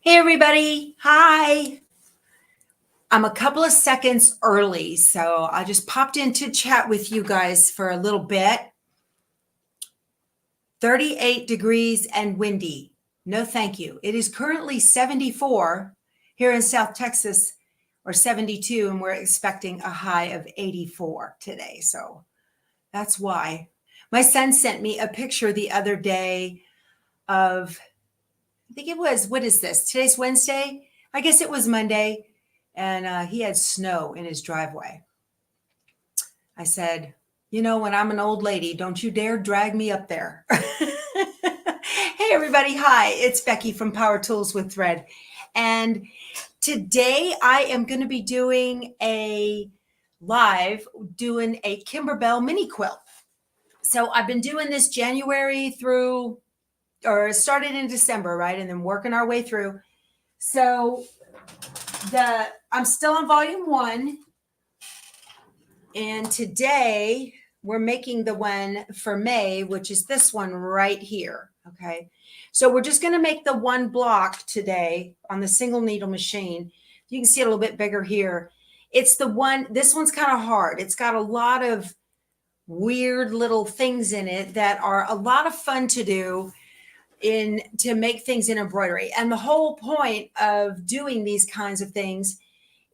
Hey everybody, hi. I'm a couple of seconds early, so I just popped in to chat with you guys for a little bit. 38 degrees and windy. No, thank you. It is currently 74 here in South Texas, or 72, and we're expecting a high of 84 today. So that's why. My son sent me a picture the other day of, I think it was, what is this? Today's Wednesday. I guess it was Monday. And he had snow in his driveway. I said, when I'm an old lady, don't you dare drag me up there. Hey, everybody. Hi, it's Becky from Power Tools with Thread. And today I am going to be doing a Kimberbell Mini-Quilt. So I've been doing this January through, or started in December, right? And then working our way through. So I'm still on volume 1. And today we're making the one for May, which is this one right here. Okay. So we're just going to make the one block today on the single needle machine. You can see it a little bit bigger here. It's the one, this one's kind of hard. It's got a lot of weird little things in it that are a lot of fun to do to make things in embroidery. And the whole point of doing these kinds of things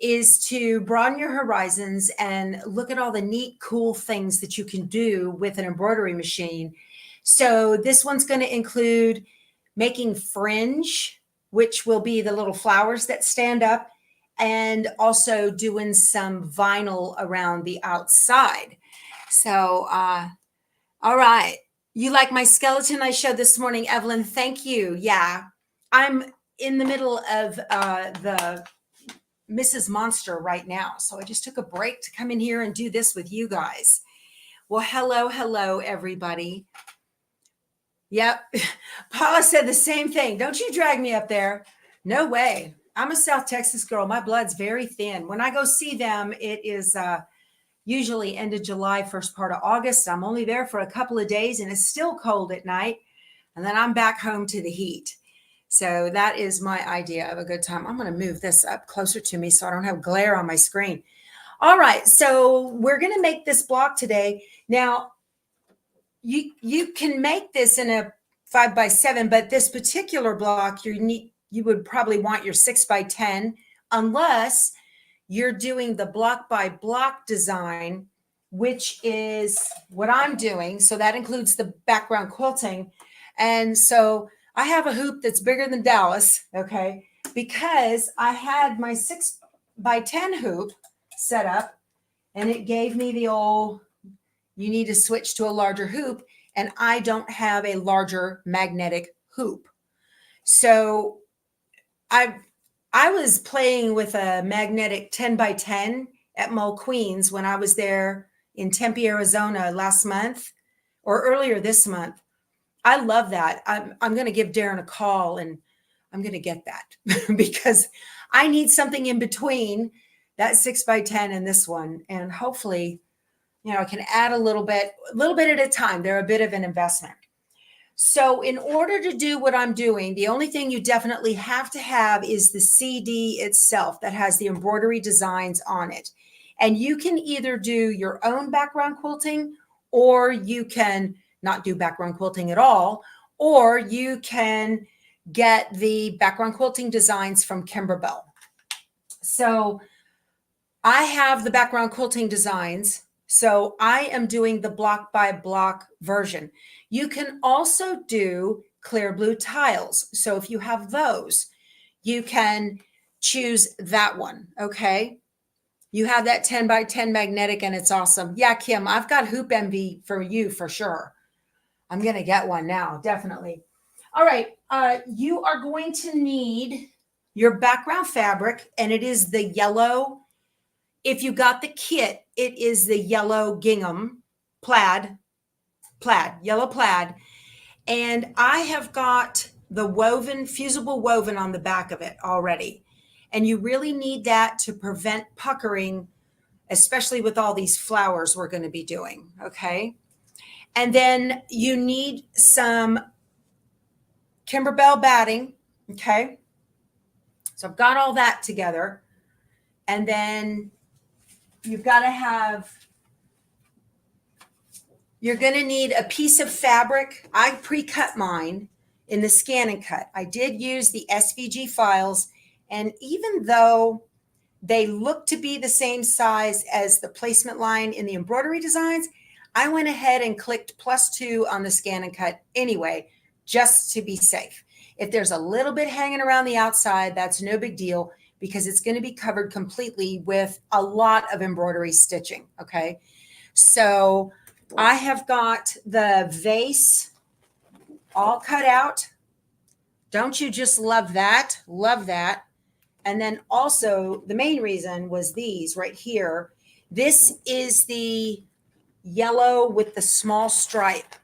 is to broaden your horizons and look at all the neat, cool things that you can do with an embroidery machine. So this one's going to include making fringe, which will be the little flowers that stand up, and also doing some vinyl around the outside. So, all right. You like my skeleton I showed this morning, Evelyn? Thank you. Yeah, I'm in the middle of the Mrs. Monster right now. So I just took a break to come in here and do this with you guys. Well, hello, everybody. Yep. Paula said the same thing. Don't you drag me up there. No way. I'm a South Texas girl. My blood's very thin. When I go see them, it is usually end of July, first part of August. I'm only there for a couple of days and it's still cold at night. And then I'm back home to the heat. So that is my idea of a good time. I'm going to move this up closer to me so I don't have glare on my screen. All right. So we're going to make this block today. Now, you can make this in a 5x7, but this particular block, you would probably want your 6x10 unless you're doing the block by block design, which is what I'm doing. So that includes the background quilting. And so I have a hoop that's bigger than Dallas, okay, because I had my 6x10 hoop set up and it gave me the old, you need to switch to a larger hoop, and I don't have a larger magnetic hoop. So I was playing with a magnetic 10x10 at Mole Queens when I was there in Tempe, Arizona last month or earlier this month. I love that. I'm going to give Darren a call and I'm going to get that because I need something in between that 6x10 and this one. And hopefully, I can add a little bit at a time. They're a bit of an investment. So in order to do what I'm doing, the only thing you definitely have to have is the CD itself that has the embroidery designs on it. And you can either do your own background quilting, or you can not do background quilting at all, or you can get the background quilting designs from Kimberbell. So I have the background quilting designs. So I am doing the block by block version. You can also do clear blue tiles. So if you have those, you can choose that one. Okay. You have that 10x10 magnetic and it's awesome. Yeah, Kim, I've got hoop envy for you for sure. I'm going to get one now. Definitely. All right. You are going to need your background fabric, and it is the yellow. If you got the kit, it is the yellow gingham yellow plaid. And I have got the woven, fusible woven on the back of it already. And you really need that to prevent puckering, especially with all these flowers we're going to be doing. Okay. And then you need some Kimberbell batting. Okay. So I've got all that together. And then you've got to have, you're going to need a piece of fabric. I pre-cut mine in the SCANNCUT. I did use the SVG files. And even though they look to be the same size as the placement line in the embroidery designs, I went ahead and clicked +2 on the SCANNCUT anyway, just to be safe. If there's a little bit hanging around the outside, that's no big deal because it's going to be covered completely with a lot of embroidery stitching. Okay. So I have got the vase all cut out. Don't you just love that? Love that. And then also the main reason was these right here. This is the yellow with the small stripe.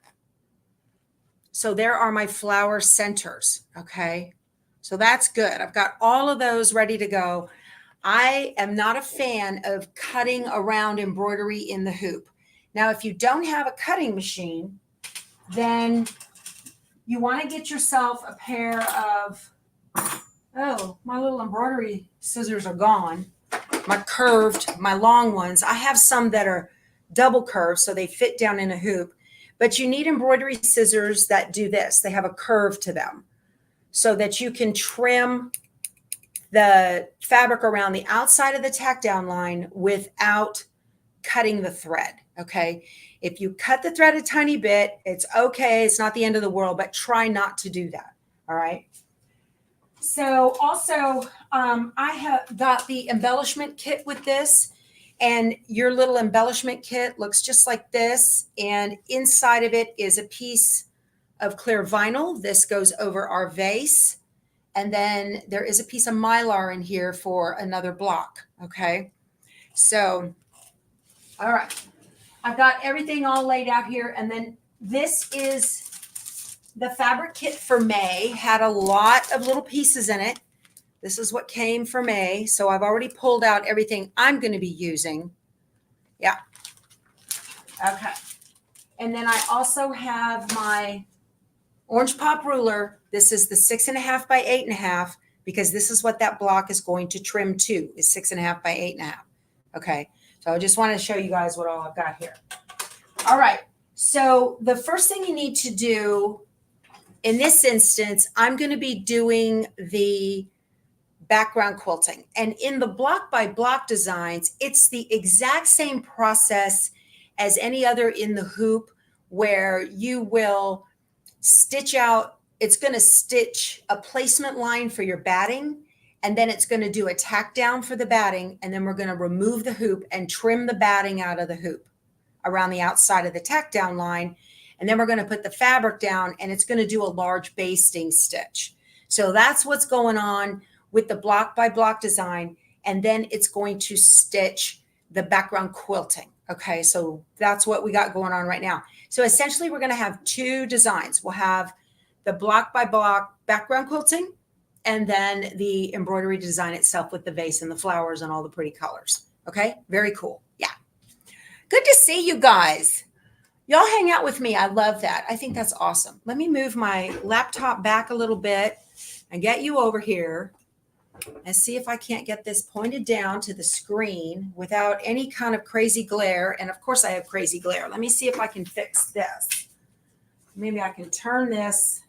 So there are my flower centers. Okay. So that's good. I've got all of those ready to go. I am not a fan of cutting around embroidery in the hoop. Now, if you don't have a cutting machine, then you want to get yourself a pair of, oh, my little embroidery scissors are gone. My curved, my long ones. I have some that are double curved, so they fit down in a hoop. But you need embroidery scissors that do this. They have a curve to them so that you can trim the fabric around the outside of the tack down line without cutting the thread. Okay. If you cut the thread a tiny bit, it's okay. It's not the end of the world, but try not to do that. All right. So also, I have got the embellishment kit with this, and your little embellishment kit looks just like this. And inside of it is a piece of clear vinyl. This goes over our vase. And then there is a piece of Mylar in here for another block. Okay. So, all right. I've got everything all laid out here. And then this is the fabric kit for May. Had a lot of little pieces in it. This is what came for May. So I've already pulled out everything I'm going to be using. Yeah. Okay. And then I also have my orange pop ruler. This is the 6.5 by 8.5 because this is what that block is going to trim to, is 6.5 by 8.5. Okay. So I just want to show you guys what all I've got here. All right. So the first thing you need to do in this instance, I'm going to be doing the background quilting. And in the block by block designs, it's the exact same process as any other in the hoop where you will stitch out, it's going to stitch a placement line for your batting, and then it's going to do a tack down for the batting, and then we're going to remove the hoop and trim the batting out of the hoop around the outside of the tack down line. And then we're going to put the fabric down, and it's going to do a large basting stitch. So that's what's going on with the block by block design. And then it's going to stitch the background quilting. Okay, so that's what we got going on right now. So essentially we're going to have two designs. We'll have the block by block background quilting, and then the embroidery design itself with the vase and the flowers and all the pretty colors. Okay, very cool. Yeah. Good to see you guys. Y'all hang out with me. I love that. I think that's awesome. Let me move my laptop back a little bit and get you over here and see if I can't get this pointed down to the screen without any kind of crazy glare. And of course I have crazy glare. Let me see if I can fix this. Maybe I can turn this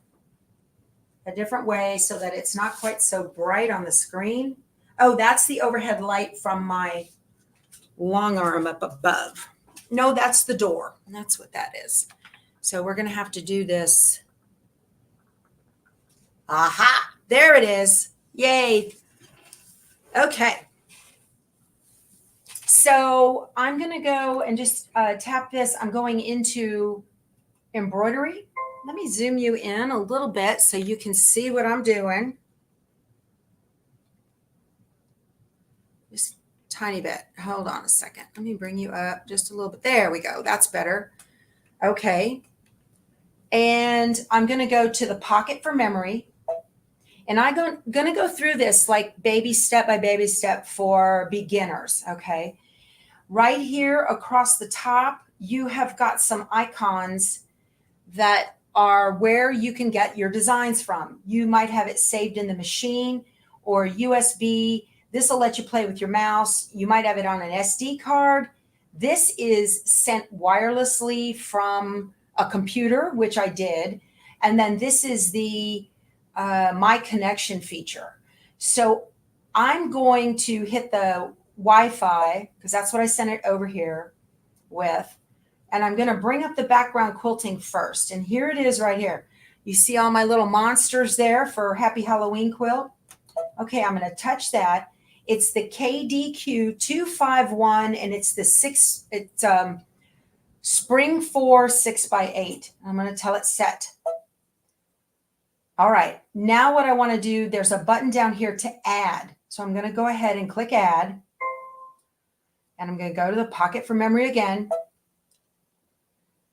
a different way so that it's not quite so bright on the screen. Oh, that's the overhead light from my long arm up above. No, that's the door. That's what that is. So we're going to have to do this. Aha, there it is. Yay. Okay. So I'm going to go and just tap this. I'm going into embroidery. Let me zoom you in a little bit so you can see what I'm doing. Just a tiny bit. Hold on a second. Let me bring you up just a little bit. There we go. That's better. Okay. And I'm going to go to the pocket for memory. And I'm going to go through this like baby step by baby step for beginners. Okay. Right here across the top, you have got some icons that are where you can get your designs from. You might have it saved in the machine, or USB. This will let you play with your mouse. You might have it on an SD card. This is sent wirelessly from a computer, which I did. And then this is the My Connection feature. So I'm going to hit the Wi-Fi because that's what I sent it over here with. And I'm going to bring up the background quilting first. And here it is right here. You see all my little monsters there for Happy Halloween quilt? Okay, I'm going to touch that. It's the KDQ 251 and it's the Spring 4 6x8. I'm going to tell it set. All right, now what I want to do, there's a button down here to add. So I'm going to go ahead and click add. And I'm going to go to the pocket for memory again.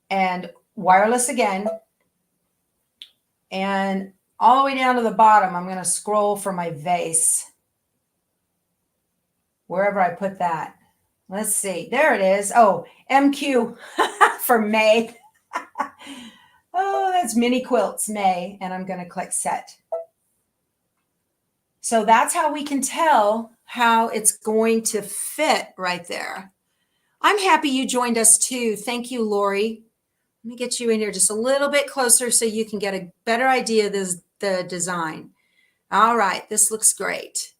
And wireless again. And all the way down to the bottom, I'm going to scroll for my vase. Wherever I put that. Let's see. There it is. Oh, MQ for May. Oh, that's Mini-Quilts May. And I'm going to click set. So that's how we can tell how it's going to fit right there. I'm happy you joined us too. Thank you, Lori. Let me get you in here just a little bit closer so you can get a better idea of the design. All right, this looks great.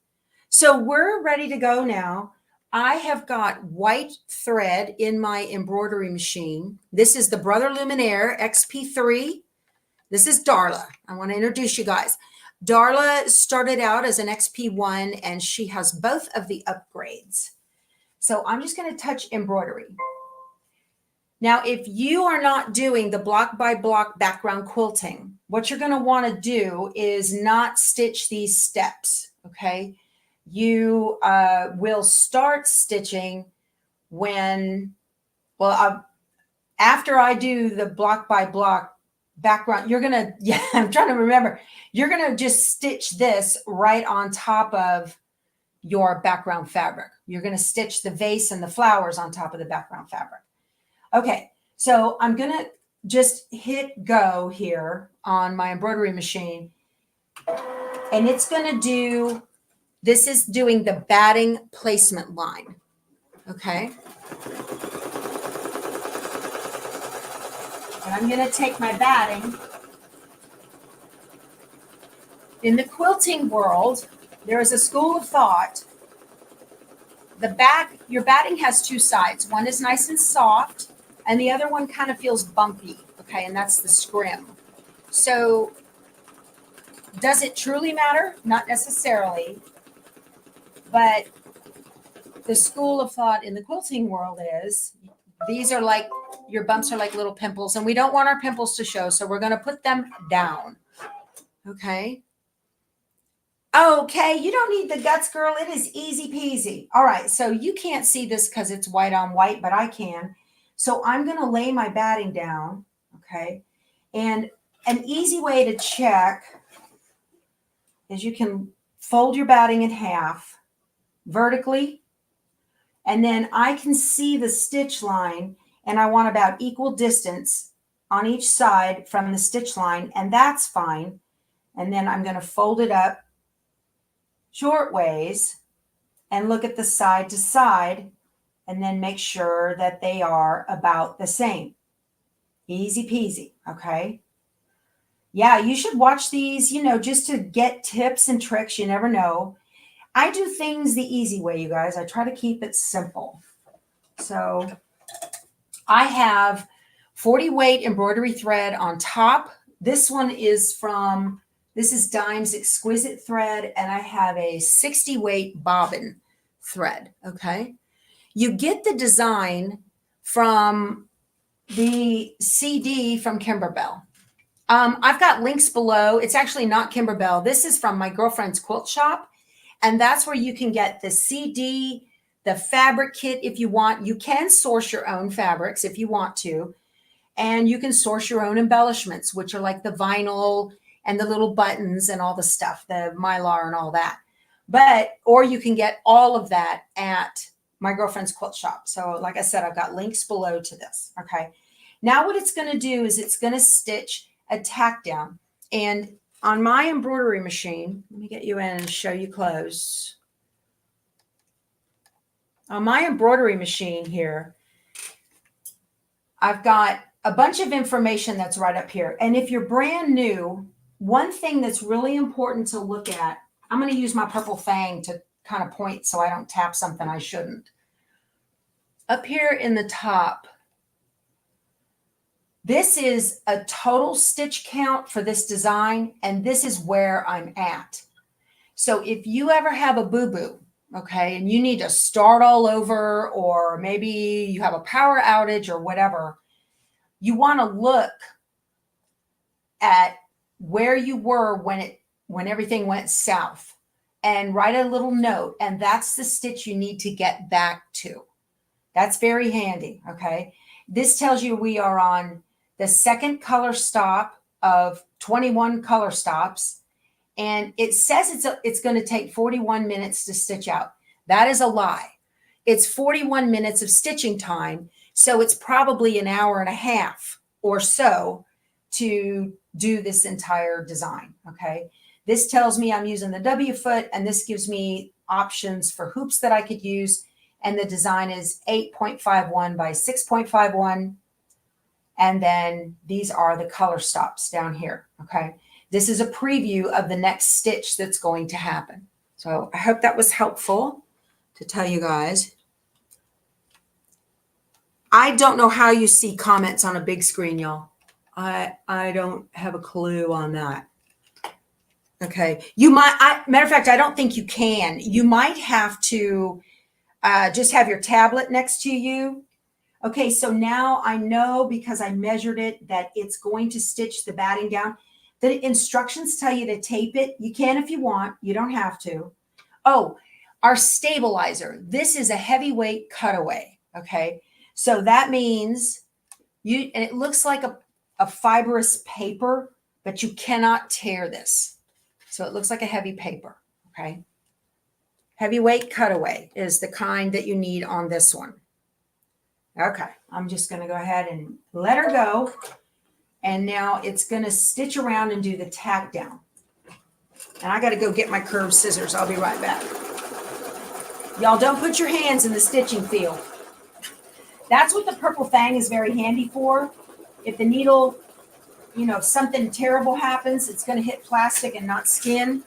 So we're ready to go now. I have got white thread in my embroidery machine. This is the Brother Luminaire XP3. This is Darla. I want to introduce you guys. Darla started out as an XP1 and she has both of the upgrades. So I'm just going to touch embroidery. Now, if you are not doing the block by block background quilting, what you're going to want to do is not stitch these steps, okay? You will start stitching when, well, after I do the block by block background, you're going to, yeah, I'm trying to remember, you're going to just stitch this right on top of your background fabric. You're going to stitch the vase and the flowers on top of the background fabric. Okay, so I'm going to just hit go here on my embroidery machine. And it's going to do, this is doing the batting placement line. Okay. And I'm going to take my batting. In the quilting world, there is a school of thought. Your batting has two sides. One is nice and soft, and the other one kind of feels bumpy, okay, and that's the scrim. So does it truly matter? Not necessarily, but the school of thought in the quilting world is these are like, your bumps are like little pimples, and we don't want our pimples to show, so we're going to put them down, okay? Okay, you don't need the guts, girl. It is easy peasy. All right, so you can't see this because it's white on white, but I can. So I'm going to lay my batting down, okay? And an easy way to check is you can fold your batting in half vertically, and then I can see the stitch line, and I want about equal distance on each side from the stitch line, and that's fine. And then I'm going to fold it up short ways and look at the side to side and then make sure that they are about the same. Easy peasy, okay? Yeah, you should watch these, you know, just to get tips and tricks. You never know. I do things the easy way, you guys. I try to keep it simple. So I have 40 weight embroidery thread on top. This one is from, this is Dime's Exquisite thread, and I have a 60 weight bobbin thread, okay? You get the design from the CD from Kimberbell. I've got links below. It's actually not Kimberbell. This is from my girlfriend's quilt shop, and that's where you can get the CD, the fabric kit if you want. You can source your own fabrics if you want to, and you can source your own embellishments, which are like the vinyl and the little buttons and all the stuff, the mylar and all that. But, or you can get all of that at my girlfriend's quilt shop. So like I said, I've got links below to this. Okay. Now what it's going to do is it's going to stitch a tack down. And on my embroidery machine, let me get you in and show you close. On my embroidery machine here, I've got a bunch of information that's right up here. And if you're brand new, one thing that's really important to look at, I'm going to use my purple fang to kind of point so I don't tap something I shouldn't. Up here in the top, this is a total stitch count for this design, and this is where I'm at. So if you ever have a boo-boo, okay, and you need to start all over, or maybe you have a power outage or whatever, you want to look at where you were when everything went south and write a little note, and that's the stitch you need to get back to. That's very handy, okay? This tells you we are on the second color stop of 21 color stops, and it says it's going to take 41 minutes to stitch out. That is a lie. It's 41 minutes of stitching time, so it's probably an hour and a half or so to do this entire design, okay? This tells me I'm using the W foot, and this gives me options for hoops that I could use, and the design is 8.51 by 6.51. And then these are the color stops down here, okay? This is a preview of the next stitch that's going to happen. So I hope that was helpful to tell you guys. I don't know how you see comments on a big screen, y'all. I don't have a clue on that. Okay, you might, matter of fact, I don't think you can. You might have to just have your tablet next to you. Okay, so now I know, because I measured it, that it's going to stitch the batting down. The instructions tell you to tape it. You can if you want. You don't have to. Oh, our stabilizer. This is a heavyweight cutaway, okay? So that means and it looks like a fibrous paper, but you cannot tear this. So it looks like a heavy paper, okay? Heavyweight cutaway is the kind that you need on this one. Okay, I'm just going to go ahead and let her go. And now it's going to stitch around and do the tack down. And I got to go get my curved scissors. I'll be right back. Y'all don't put your hands in the stitching field. That's what the purple fang is very handy for. If the needle, if something terrible happens, it's going to hit plastic and not skin.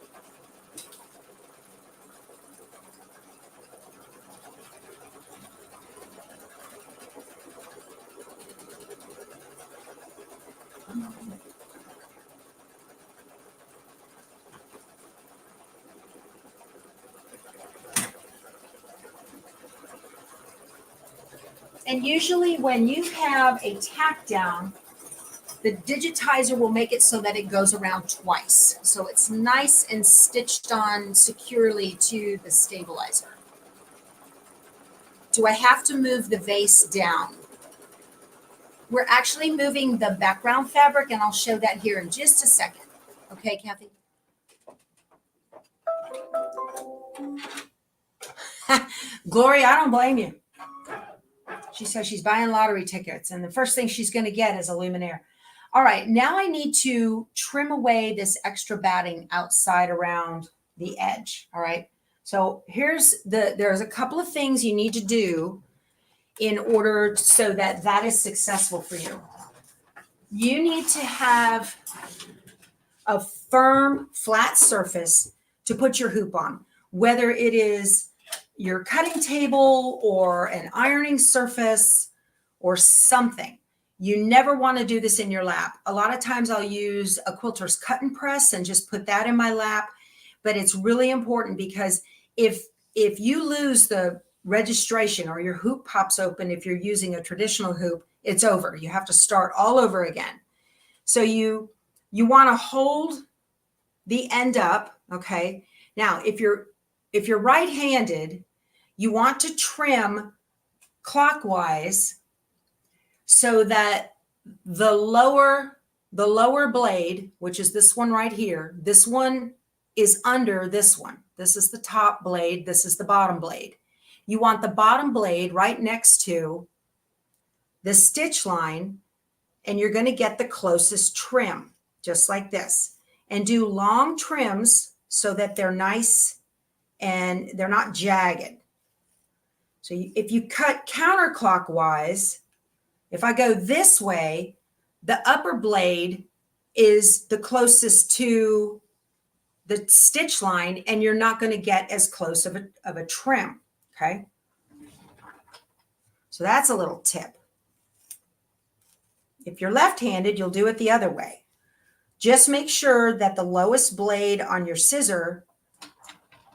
And usually when you have a tack down, the digitizer will make it so that it goes around twice. So it's nice and stitched on securely to the stabilizer. Do I have to move the vase down? We're actually moving the background fabric, and I'll show that here in just a second. Okay, Kathy? Gloria, I don't blame you. She says she's buying lottery tickets, and the first thing she's going to get is a luminaire. All right, now I need to trim away this extra batting outside around the edge. All right, so there's a couple of things you need to do in order so that that is successful for you. You need to have a firm, flat surface to put your hoop on, whether it is your cutting table or an ironing surface or something. You never want to do this in your lap. A lot of times I'll use a quilter's cut and press and just put that in my lap, but it's really important, because if you lose the registration or your hoop pops open, if you're using a traditional hoop, it's over. You have to start all over again. So you want to hold the end up, okay? Now, if you're right-handed, you want to trim clockwise so that the lower blade, which is this one right here, this one is under this one. This is the top blade. This is the bottom blade. You want the bottom blade right next to the stitch line, and you're going to get the closest trim, just like this. and do long trims so that they're nice and they're not jagged. So if you cut counterclockwise, if I go this way, the upper blade is the closest to the stitch line, and you're not going to get as close of a trim. Okay. So that's a little tip. If you're left-handed, you'll do it the other way. Just make sure that the lowest blade on your scissor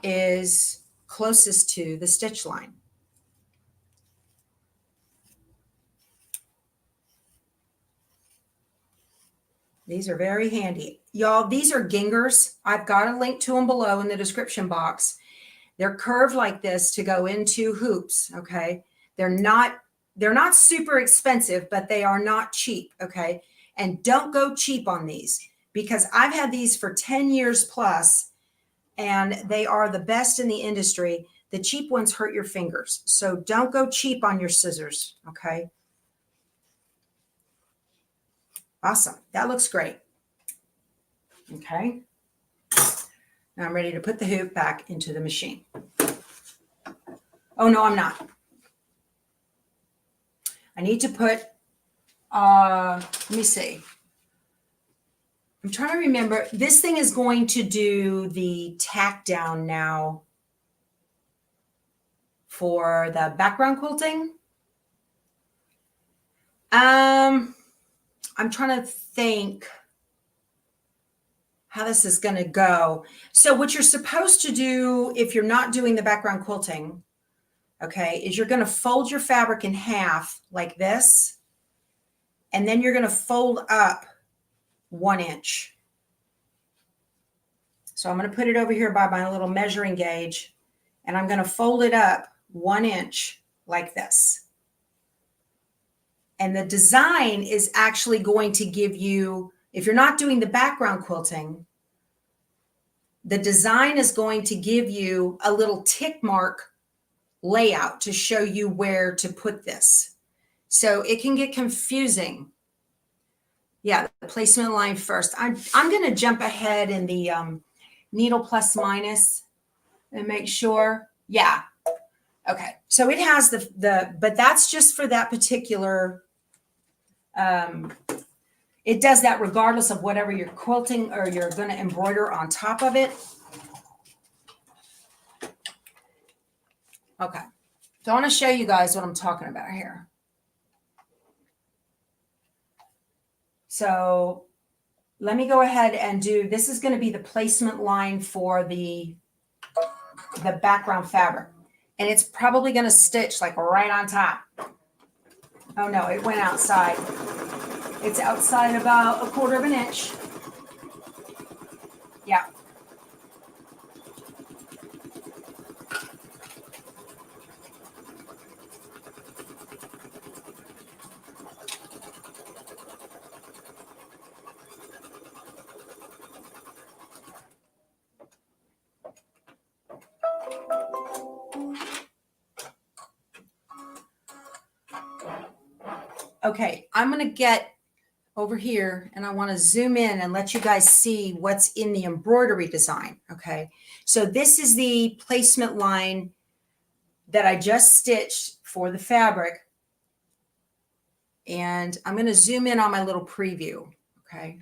is closest to the stitch line. These are very handy. Y'all, these are gingers. I've got a link to them below in the description box. They're curved like this to go into hoops, okay? They're not super expensive, but they are not cheap, okay? And don't go cheap on these, because I've had these for 10 years plus, and they are the best in the industry. The cheap ones hurt your fingers. So don't go cheap on your scissors, okay? Awesome. That looks great. Okay. Now I'm ready to put the hoop back into the machine. Oh, no, I'm not. I need to put, let me see. I'm trying to remember. This thing is going to do the tack down now for the background quilting. I'm trying to think how this is going to go. So what you're supposed to do if you're not doing the background quilting, okay, is you're going to fold your fabric in half like this, and then you're going to fold up 1 inch. So I'm going to put it over here by my little measuring gauge, and I'm going to fold it up 1 inch like this. And the design is actually going to give you, if you're not doing the background quilting, the design is going to give you a little tick mark layout to show you where to put this. So it can get confusing. Yeah, the placement line first. I'm going to jump ahead in the needle plus minus and make sure. Yeah. Okay. So it has but that's just for that particular, it does that regardless of whatever you're quilting or you're going to embroider on top of it. Okay. So I want to show you guys what I'm talking about here. So let me go ahead and this is going to be the placement line for the background fabric. And it's probably going to stitch like right on top. Oh no, it went outside. It's outside about 1/4 inch. Yeah. Okay, I'm going to get over here and I want to zoom in and let you guys see what's in the embroidery design. Okay, so this is the placement line that I just stitched for the fabric. And I'm going to zoom in on my little preview. Okay,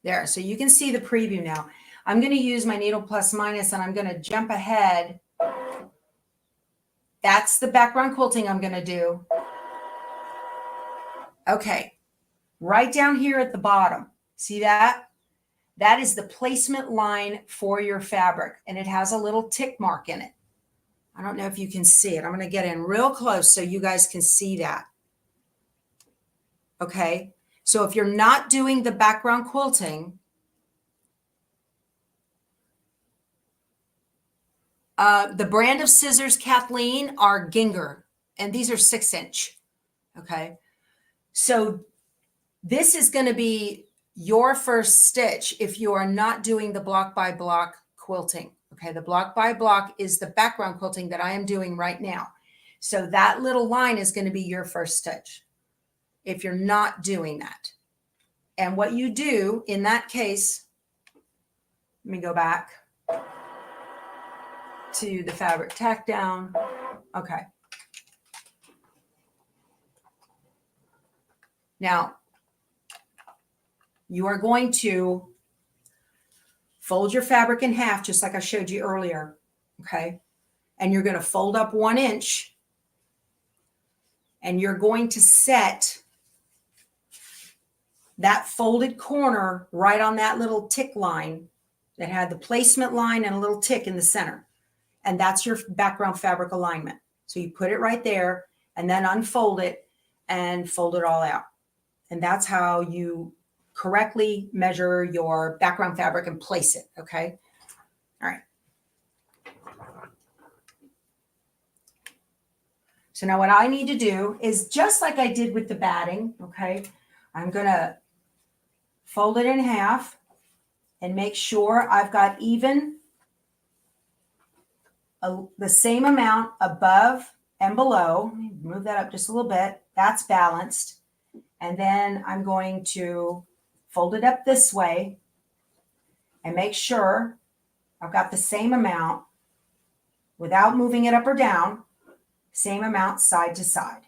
there. So you can see the preview now. I'm going to use my needle plus minus and I'm going to jump ahead. That's the background quilting I'm going to do. Okay, right down here at the bottom, see that? That is the placement line for your fabric, and it has a little tick mark in it. I don't know if you can see it. I'm going to get in real close so you guys can see that. Okay, so if you're not doing the background quilting, the brand of scissors, Kathleen, are Ginger, and these are 6 inch. Okay. So this is going to be your first stitch if you are not doing the block by block quilting. Okay, the block by block is the background quilting that I am doing right now. So that little line is going to be your first stitch if you're not doing that. And what you do in that case, let me go back to the fabric tack down. Okay. Now, you are going to fold your fabric in half, just like I showed you earlier. Okay. And you're going to fold up 1 inch, and you're going to set that folded corner right on that little tick line that had the placement line and a little tick in the center. And that's your background fabric alignment. So you put it right there and then unfold it and fold it all out. And that's how you correctly measure your background fabric and place it. Okay. All right. So now what I need to do is just like I did with the batting. Okay. I'm going to fold it in half and make sure I've got even the same amount above and below. Let me move that up just a little bit. That's balanced. And then I'm going to fold it up this way and make sure I've got the same amount without moving it up or down, same amount side to side.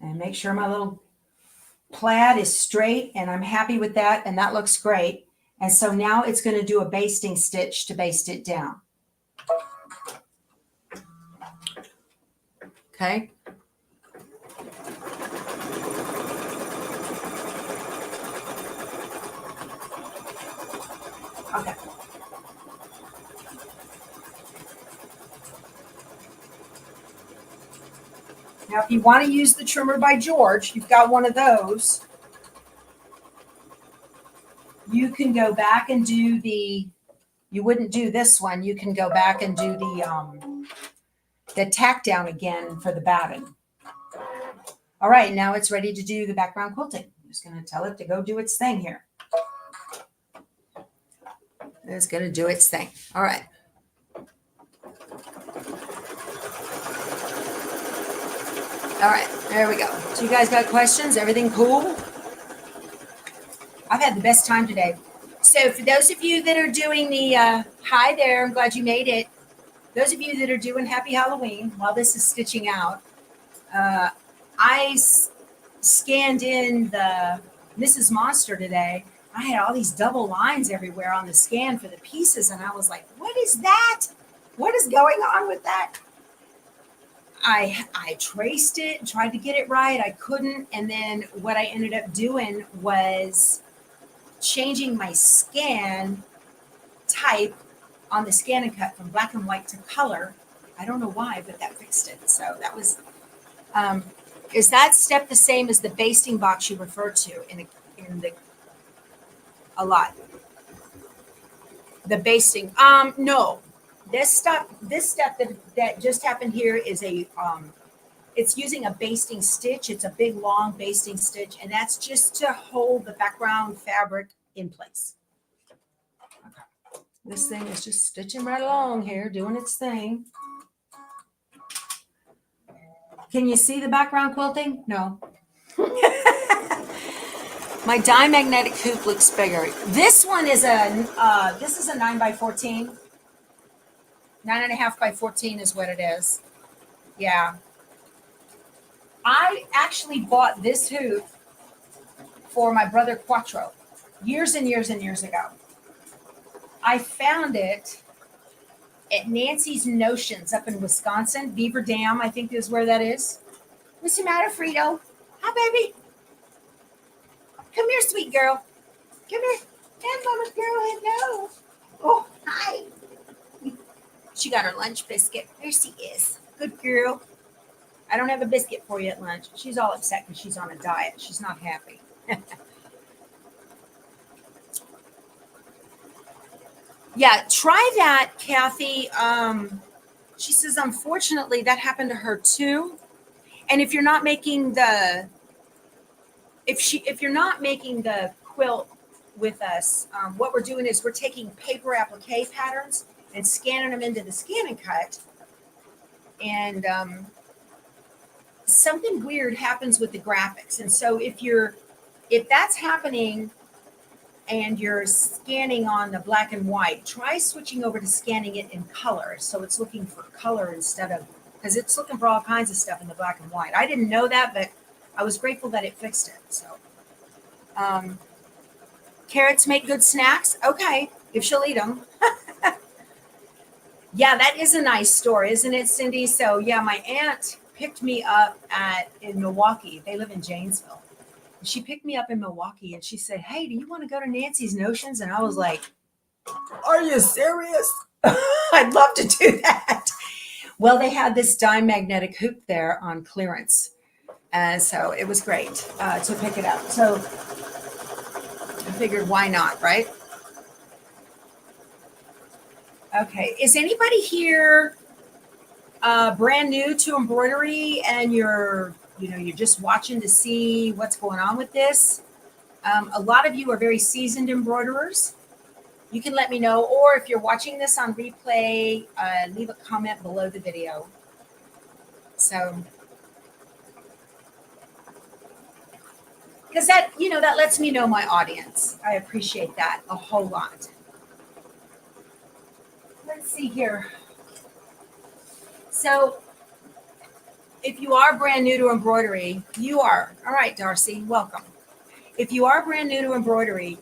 And make sure my little plaid is straight, and I'm happy with that, and that looks great. And so now it's going to do a basting stitch to baste it down. Okay. Okay. Now, if you want to use the trimmer by George, you've got one of those. You can go back and do you wouldn't do this one. You can go back and do the tack down again for the batting. All right, now it's ready to do the background quilting. I'm just going to tell it to go do its thing here. It's going to do its thing. All right. All right, there we go. So you guys got questions? Everything cool? I've had the best time today. So for those of you that are doing the, hi there, I'm glad you made it. Those of you that are doing Happy Halloween while this is stitching out, I scanned in the Mrs. Monster today. I had all these double lines everywhere on the scan for the pieces, and I was like, what is that? What is going on with that? I traced it, tried to get it right. I couldn't. And then what I ended up doing was changing my scan type on the SCANCUT from black and white to color. I don't know why, but that fixed it. So that was, is that step the same as the basting box you referred to in the a lot? The basting, no. This step that just happened here is it's using a basting stitch. It's a big long basting stitch, and that's just to hold the background fabric in place. Okay. This thing is just stitching right along here, doing its thing. Can you see the background quilting? No. My diamagnetic hoop looks bigger. This one is this is a 9x14. 9.5 by 14 is what it is. Yeah. I actually bought this hoop for my brother Quattro years and years and years ago. I found it at Nancy's Notions up in Wisconsin. Beaver Dam, I think is where that is. What's the matter, Frito? Hi, baby. Come here, sweet girl. Come here. Hey, mama girl, hello. Oh, hi. She got her lunch biscuit. There she is. Good girl. I don't have a biscuit for you at lunch. She's all upset because she's on a diet. She's not happy. Yeah, try that, Kathy. She says, unfortunately, that happened to her too. And if you're not making the, if you're not making the quilt with us, what we're doing is we're taking paper applique patterns and scanning them into the SCANCUT. And something weird happens with the graphics. And so if that's happening and you're scanning on the black and white, try switching over to scanning it in color. So it's looking for color instead of, because it's looking for all kinds of stuff in the black and white. I didn't know that, but I was grateful that it fixed it. So, carrots make good snacks. Okay, if she'll eat them. Yeah, that is a nice store, isn't it, Cindy? So yeah, my aunt picked me up in Milwaukee. They live in Janesville. She picked me up in Milwaukee and she said, "Hey, do you want to go to Nancy's Notions?" And I was like, "Are you serious?" I'd love to do that. Well, they had this dime magnetic hoop there on clearance. And so it was great to pick it up. So I figured, why not, right? Okay. Is anybody here brand new to embroidery and you're just watching to see what's going on with this? A lot of you are very seasoned embroiderers. You can let me know, or if you're watching this on replay, leave a comment below the video. So, because that lets me know my audience. I appreciate that a whole lot. Let's see here. So if you are brand new to embroidery, all right, Darcy, welcome. If you are brand new to embroidery,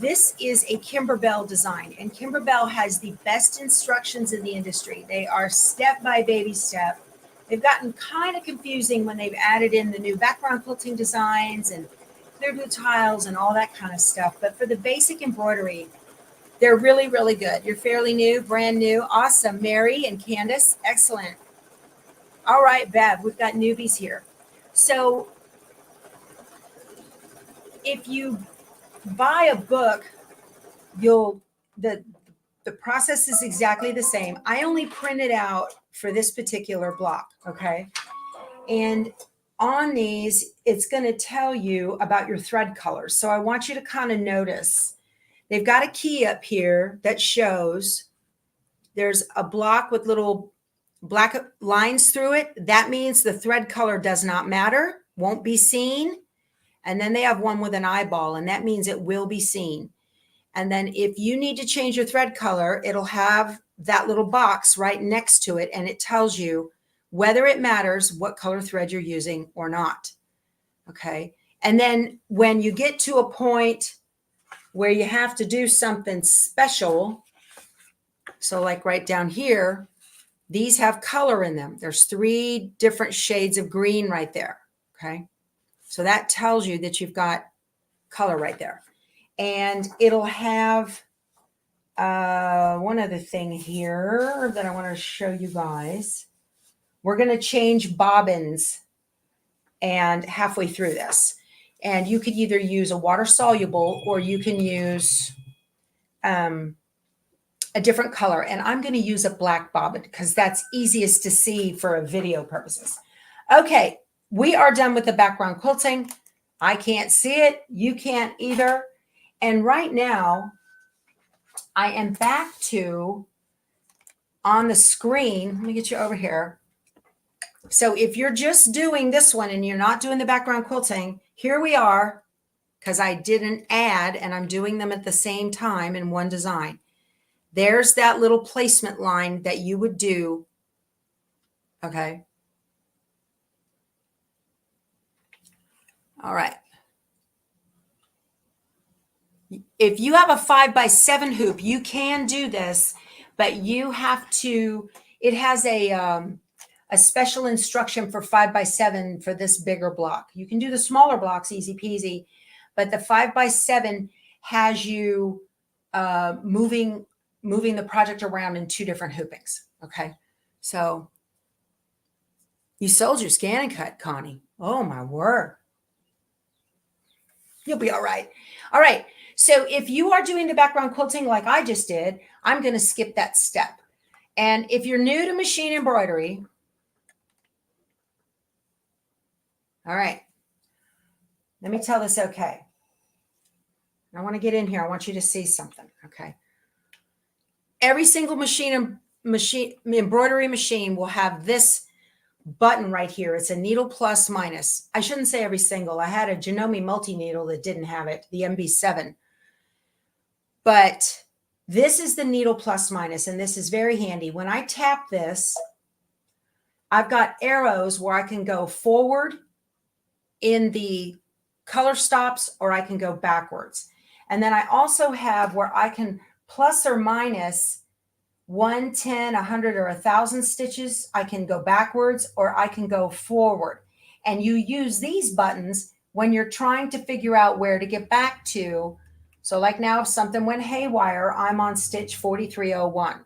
this is a Kimberbell design, and Kimberbell has the best instructions in the industry. They are step by baby step. They've gotten kind of confusing when they've added in the new background quilting designs and clear blue tiles and all that kind of stuff. But for the basic embroidery, they're really, really good. You're fairly new, brand new. Awesome. Mary and Candace, excellent. All right, Bev, we've got newbies here. So if you buy a book, the process is exactly the same. I only printed out for this particular block, okay? And on these, it's going to tell you about your thread colors. So I want you to kind of notice. They've got a key up here that shows there's a block with little black lines through it. That means the thread color does not matter, won't be seen. And then they have one with an eyeball, and that means it will be seen. And then if you need to change your thread color, it'll have that little box right next to it, and it tells you whether it matters what color thread you're using or not. Okay. And then when you get to a point where you have to do something special, so like right down here, these have color in them. There's 3 different shades of green right there. Okay. So that tells you that you've got color right there. And it'll have one other thing here that I want to show you guys. We're going to change bobbins and halfway through this. And you could either use a water soluble or you can use a different color. And I'm going to use a black bobbin because that's easiest to see for a video purposes. Okay, we are done with the background quilting. I can't see it. You can't either. And right now, I am back to on the screen. Let me get you over here. So if you're just doing this one and you're not doing the background quilting, here we are, because I didn't add and I'm doing them at the same time in one design. There's that little placement line that you would do. Okay. All right. If you have a 5x7 hoop, you can do this, but you have to, it has a special instruction for 5x7 for this bigger block. You can do the smaller blocks, easy peasy, but the 5x7 has you moving the project around in 2 different hoopings. Okay. So you sold your SCANNCUT, Connie. Oh my word. You'll be all right. All right. So if you are doing the background quilting like I just did, I'm going to skip that step. And if you're new to machine embroidery, all right, let me tell this okay. I want to get in here. I want you to see something. Okay. Every single embroidery machine will have this button right here. It's a needle plus minus. I shouldn't say every single. I had a Janome multi-needle that didn't have it, the MB7. But this is the needle plus minus, and this is very handy. When I tap this, I've got arrows where I can go forward in the color stops, or I can go backwards. And then I also have where I can plus or minus 1, 10, 100, or 1,000 stitches. I can go backwards or I can go forward. And you use these buttons when you're trying to figure out where to get back to. So like now, if something went haywire, I'm on stitch 4301.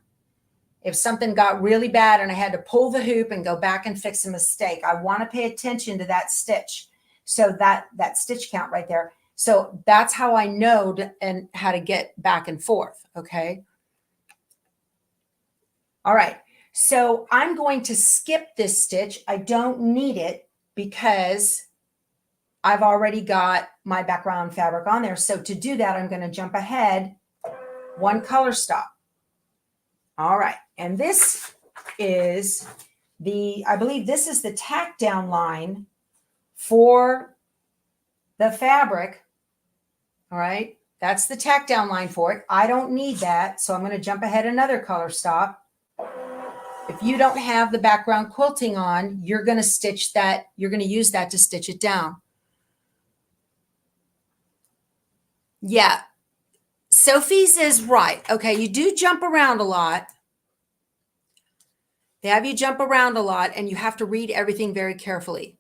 If something got really bad and I had to pull the hoop and go back and fix a mistake, I want to pay attention to that stitch. So that stitch count right there. So that's how I know and how to get back and forth. Okay. All right. So I'm going to skip this stitch. I don't need it because I've already got my background fabric on there. So to do that, I'm going to jump ahead one color stop. All right. And this is I believe this is the tack down line for the fabric. All right. That's the tack down line for it. I don't need that. So I'm going to jump ahead another color stop. If you don't have the background quilting on, you're going to stitch that. You're going to use that to stitch it down. Yeah. Sophie's is right. Okay. You do jump around a lot. They have you jump around a lot and you have to read everything very carefully.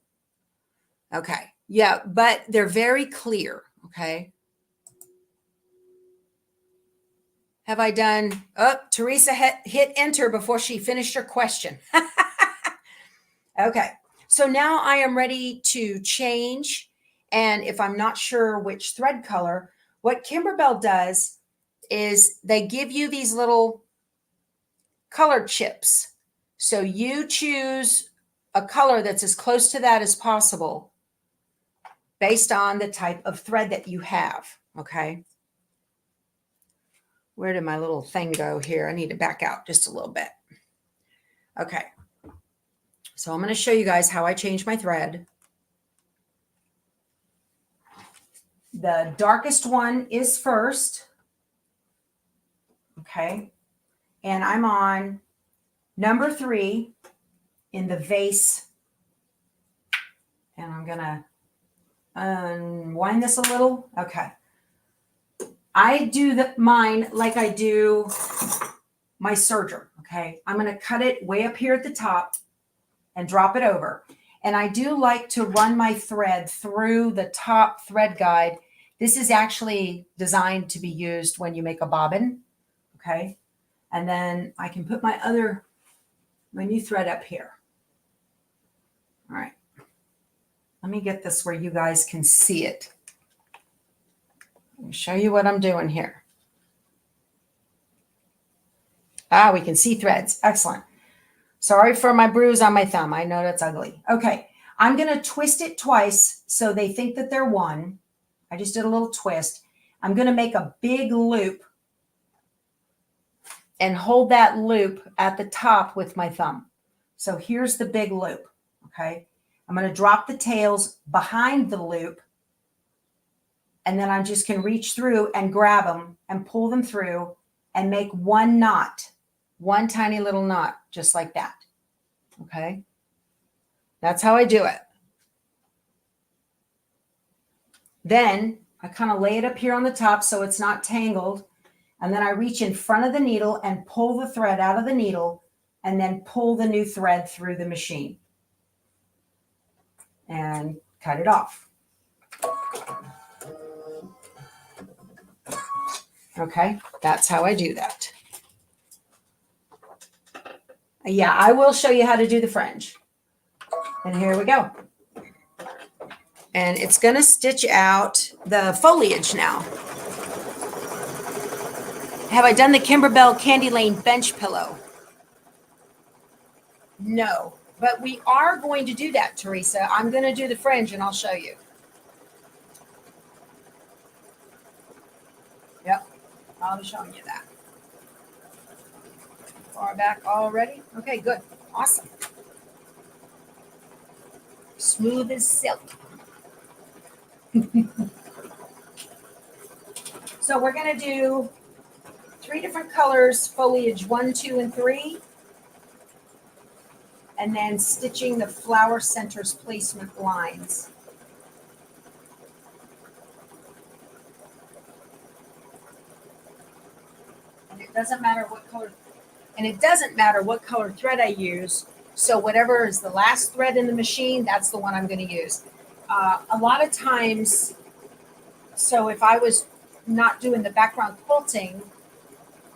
Okay. Yeah. But they're very clear. Okay. Have I done? Oh, Teresa hit enter before she finished her question. Okay. So now I am ready to change. And if I'm not sure which thread color, what Kimberbell does is they give you these little color chips. So you choose a color that's as close to that as possible based on the type of thread that you have. Okay. Where did my little thing go here? I need to back out just a little bit. Okay. So I'm going to show you guys how I change my thread. The darkest one is first. Okay. And I'm on number 3 in the vase. And I'm going to unwind this a little. Okay. I do mine like I do my serger. Okay. I'm going to cut it way up here at the top and drop it over. And I do like to run my thread through the top thread guide. This is actually designed to be used when you make a bobbin. Okay. And then I can put my new thread up here. All right. Let me get this where you guys can see it. Let me show you what I'm doing here. Ah, we can see threads. Excellent. Sorry for my bruise on my thumb. I know that's ugly. Okay. I'm going to twist it twice so they think that they're one. I just did a little twist. I'm going to make a big loop and hold that loop at the top with my thumb. So here's the big loop. Okay. I'm going to drop the tails behind the loop. And then I just can reach through and grab them and pull them through and make one knot, one tiny little knot, just like that. Okay. That's how I do it. Then I kind of lay it up here on the top so it's not tangled. And then I reach in front of the needle and pull the thread out of the needle and then pull the new thread through the machine and cut it off. Okay, that's how I do that. Yeah, I will show you how to do the fringe. And here we go. And it's going to stitch out the foliage now. Have I done the Kimberbell Candy Lane bench pillow? No, but we are going to do that, Teresa. I'm going to do the fringe and I'll show you. Yep, I'll be showing you that. Far back already? Okay, good. Awesome. smooth as silk. So we're going to do 3 different colors, foliage 1, 2, and 3. And then stitching the flower centers placement lines. And it doesn't matter what color thread I use. So whatever is the last thread in the machine, that's the one I'm going to use. A lot of times, so if I was not doing the background quilting,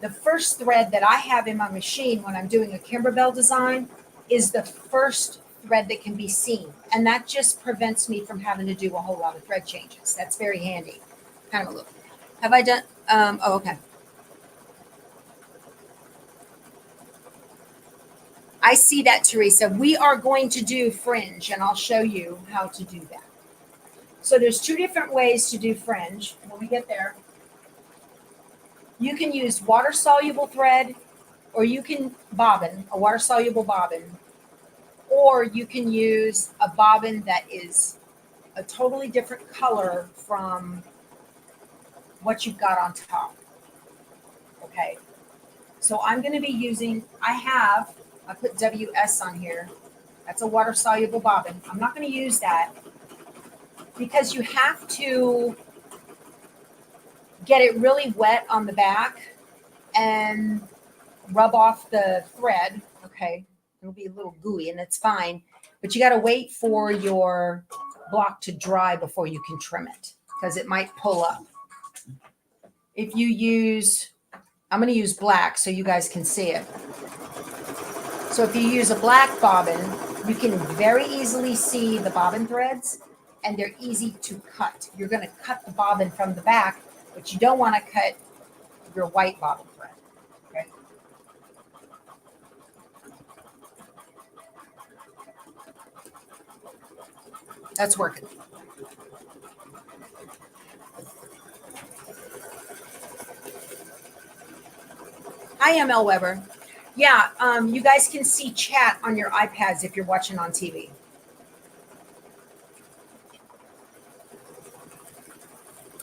the first thread that I have in my machine when I'm doing a Kimberbell design is the first thread that can be seen. And that just prevents me from having to do a whole lot of thread changes. That's very handy. Kind of a look. Have I done, oh, okay. I see that, Teresa. We are going to do fringe, and I'll show you how to do that. So there's 2 different ways to do fringe. When we get there, you can use water-soluble thread, or you can bobbin, a water-soluble bobbin, or you can use a bobbin that is a totally different color from what you've got on top. Okay. So I'm going to be using, I put WS on here. That's a water-soluble bobbin. I'm not going to use that because you have to get it really wet on the back and rub off the thread. Okay. It'll be a little gooey and it's fine, but you got to wait for your block to dry before you can trim it because it might pull up. If you use, I'm going to use black so you guys can see it. So if you use a black bobbin, you can very easily see the bobbin threads and they're easy to cut. You're going to cut the bobbin from the back, but you don't want to cut your white bobbin thread. Okay. That's working. Hi, ML Weber. Yeah, you guys can see chat on your iPads if you're watching on TV.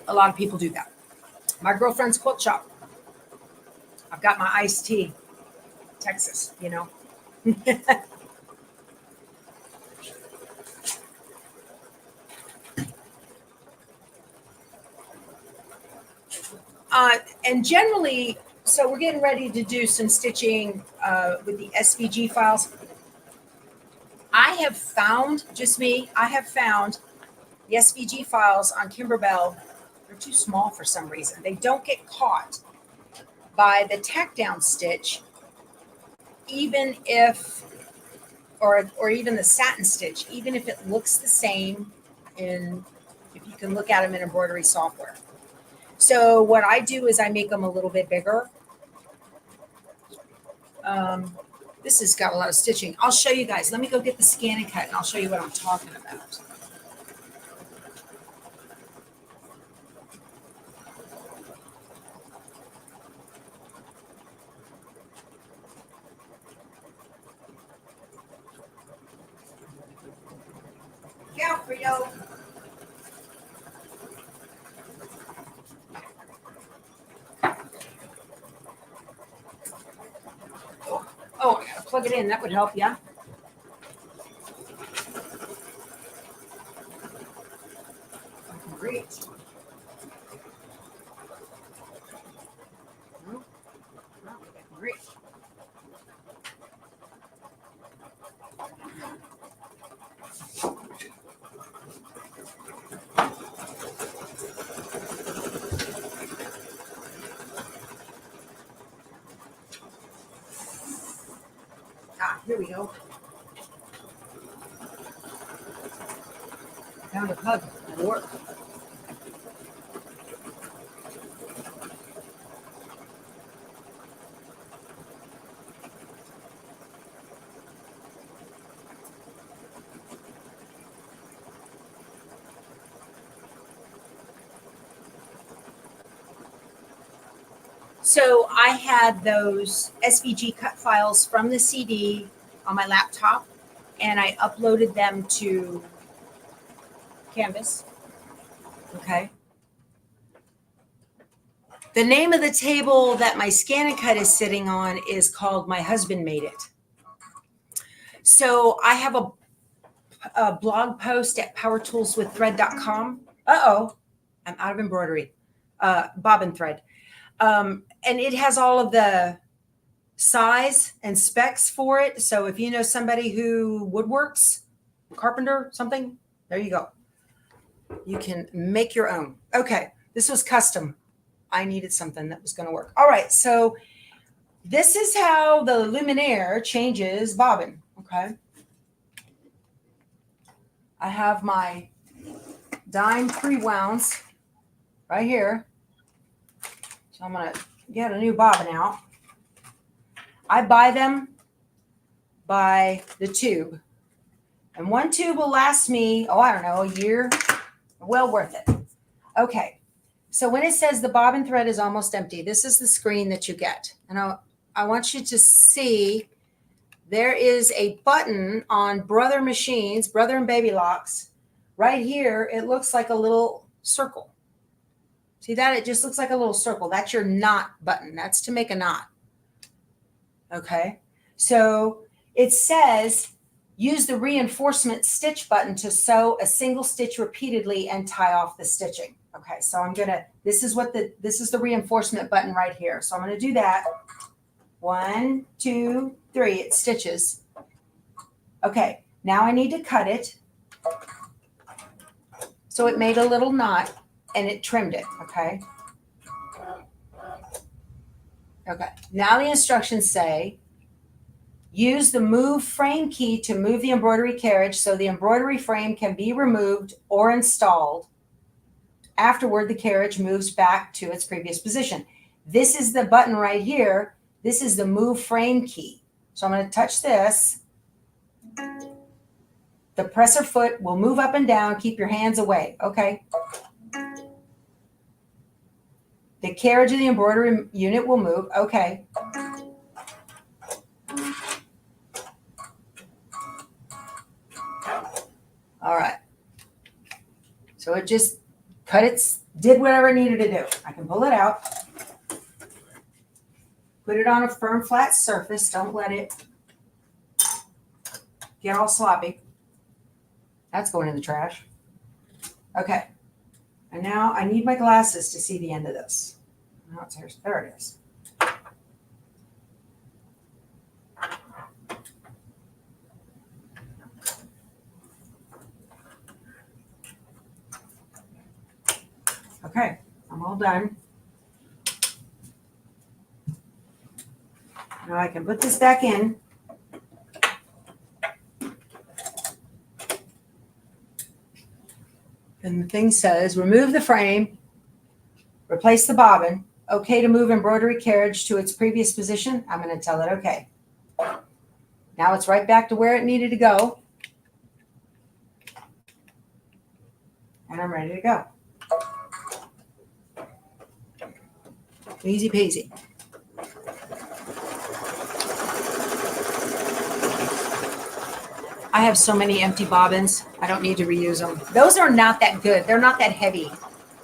A lot of people do that. My girlfriend's quilt shop. I've got my iced tea, Texas, you know. And generally, so we're getting ready to do some stitching with the SVG files. I have found, just me, I have found the SVG files on Kimberbell, they're too small for some reason. They don't get caught by the tack down stitch, even if, or even the satin stitch, even if it looks the same if you can look at them in embroidery software. So what I do is I make them a little bit bigger. This has got a lot of stitching. I'll show you guys. Let me go get the SCANNCUT and I'll show you what I'm talking about. Yeah, Frito. Oh, I gotta plug it in. That would help, yeah. Great. Great. Here we go. Found a plug. It'll work. So I had those SVG cut files from the CD on my laptop, and I uploaded them to canvas. Okay. The name of the table that my SCANNCUT is sitting on is called My Husband Made It. So I have a blog post at powertoolswiththread.com. Uh-oh, I'm out of embroidery. Bobbin thread. And it has all of the size and specs for it. So if you know somebody who woodworks, carpenter, something, there you go. You can make your own. Okay, this was custom. I needed something that was going to work. All right, so this is how the luminaire changes bobbin. Okay. I have my dime 3 wounds right here. So I'm going to get a new bobbin out. I buy them by the tube. And one tube will last me, I don't know, a year. Well worth it. Okay. So when it says the bobbin thread is almost empty, this is the screen that you get. And I want you to see there is a button on Brother Machines, Brother and Baby Locks. Right here, it looks like a little circle. See that? It just looks like a little circle. That's your knot button. That's to make a knot. Okay. So it says use the reinforcement stitch button to sew a single stitch repeatedly and tie off the stitching. Okay. So I'm going to, this is the reinforcement button right here. So I'm going to do that. 1, 2, 3, it stitches. Okay. Now I need to cut it. So it made a little knot and it trimmed it. Okay. Okay. Now the instructions say, use the move frame key to move the embroidery carriage so the embroidery frame can be removed or installed. Afterward, the carriage moves back to its previous position. This is the button right here. This is the move frame key. So I'm going to touch this. The presser foot will move up and down. Keep your hands away. Okay. The carriage of the embroidery unit will move. Okay. All right. So it just did whatever it needed to do. I can pull it out. Put it on a firm, flat surface. Don't let it get all sloppy. That's going in the trash. Okay. And now I need my glasses to see the end of this. Now it's here. There it is. Okay, I'm all done. Now I can put this back in. And the thing says, remove the frame, replace the bobbin. Okay to move embroidery carriage to its previous position. I'm going to tell it okay. Now it's right back to where it needed to go. And I'm ready to go. Easy peasy. I have so many empty bobbins. I don't need to reuse them. Those are not that good. They're not that heavy.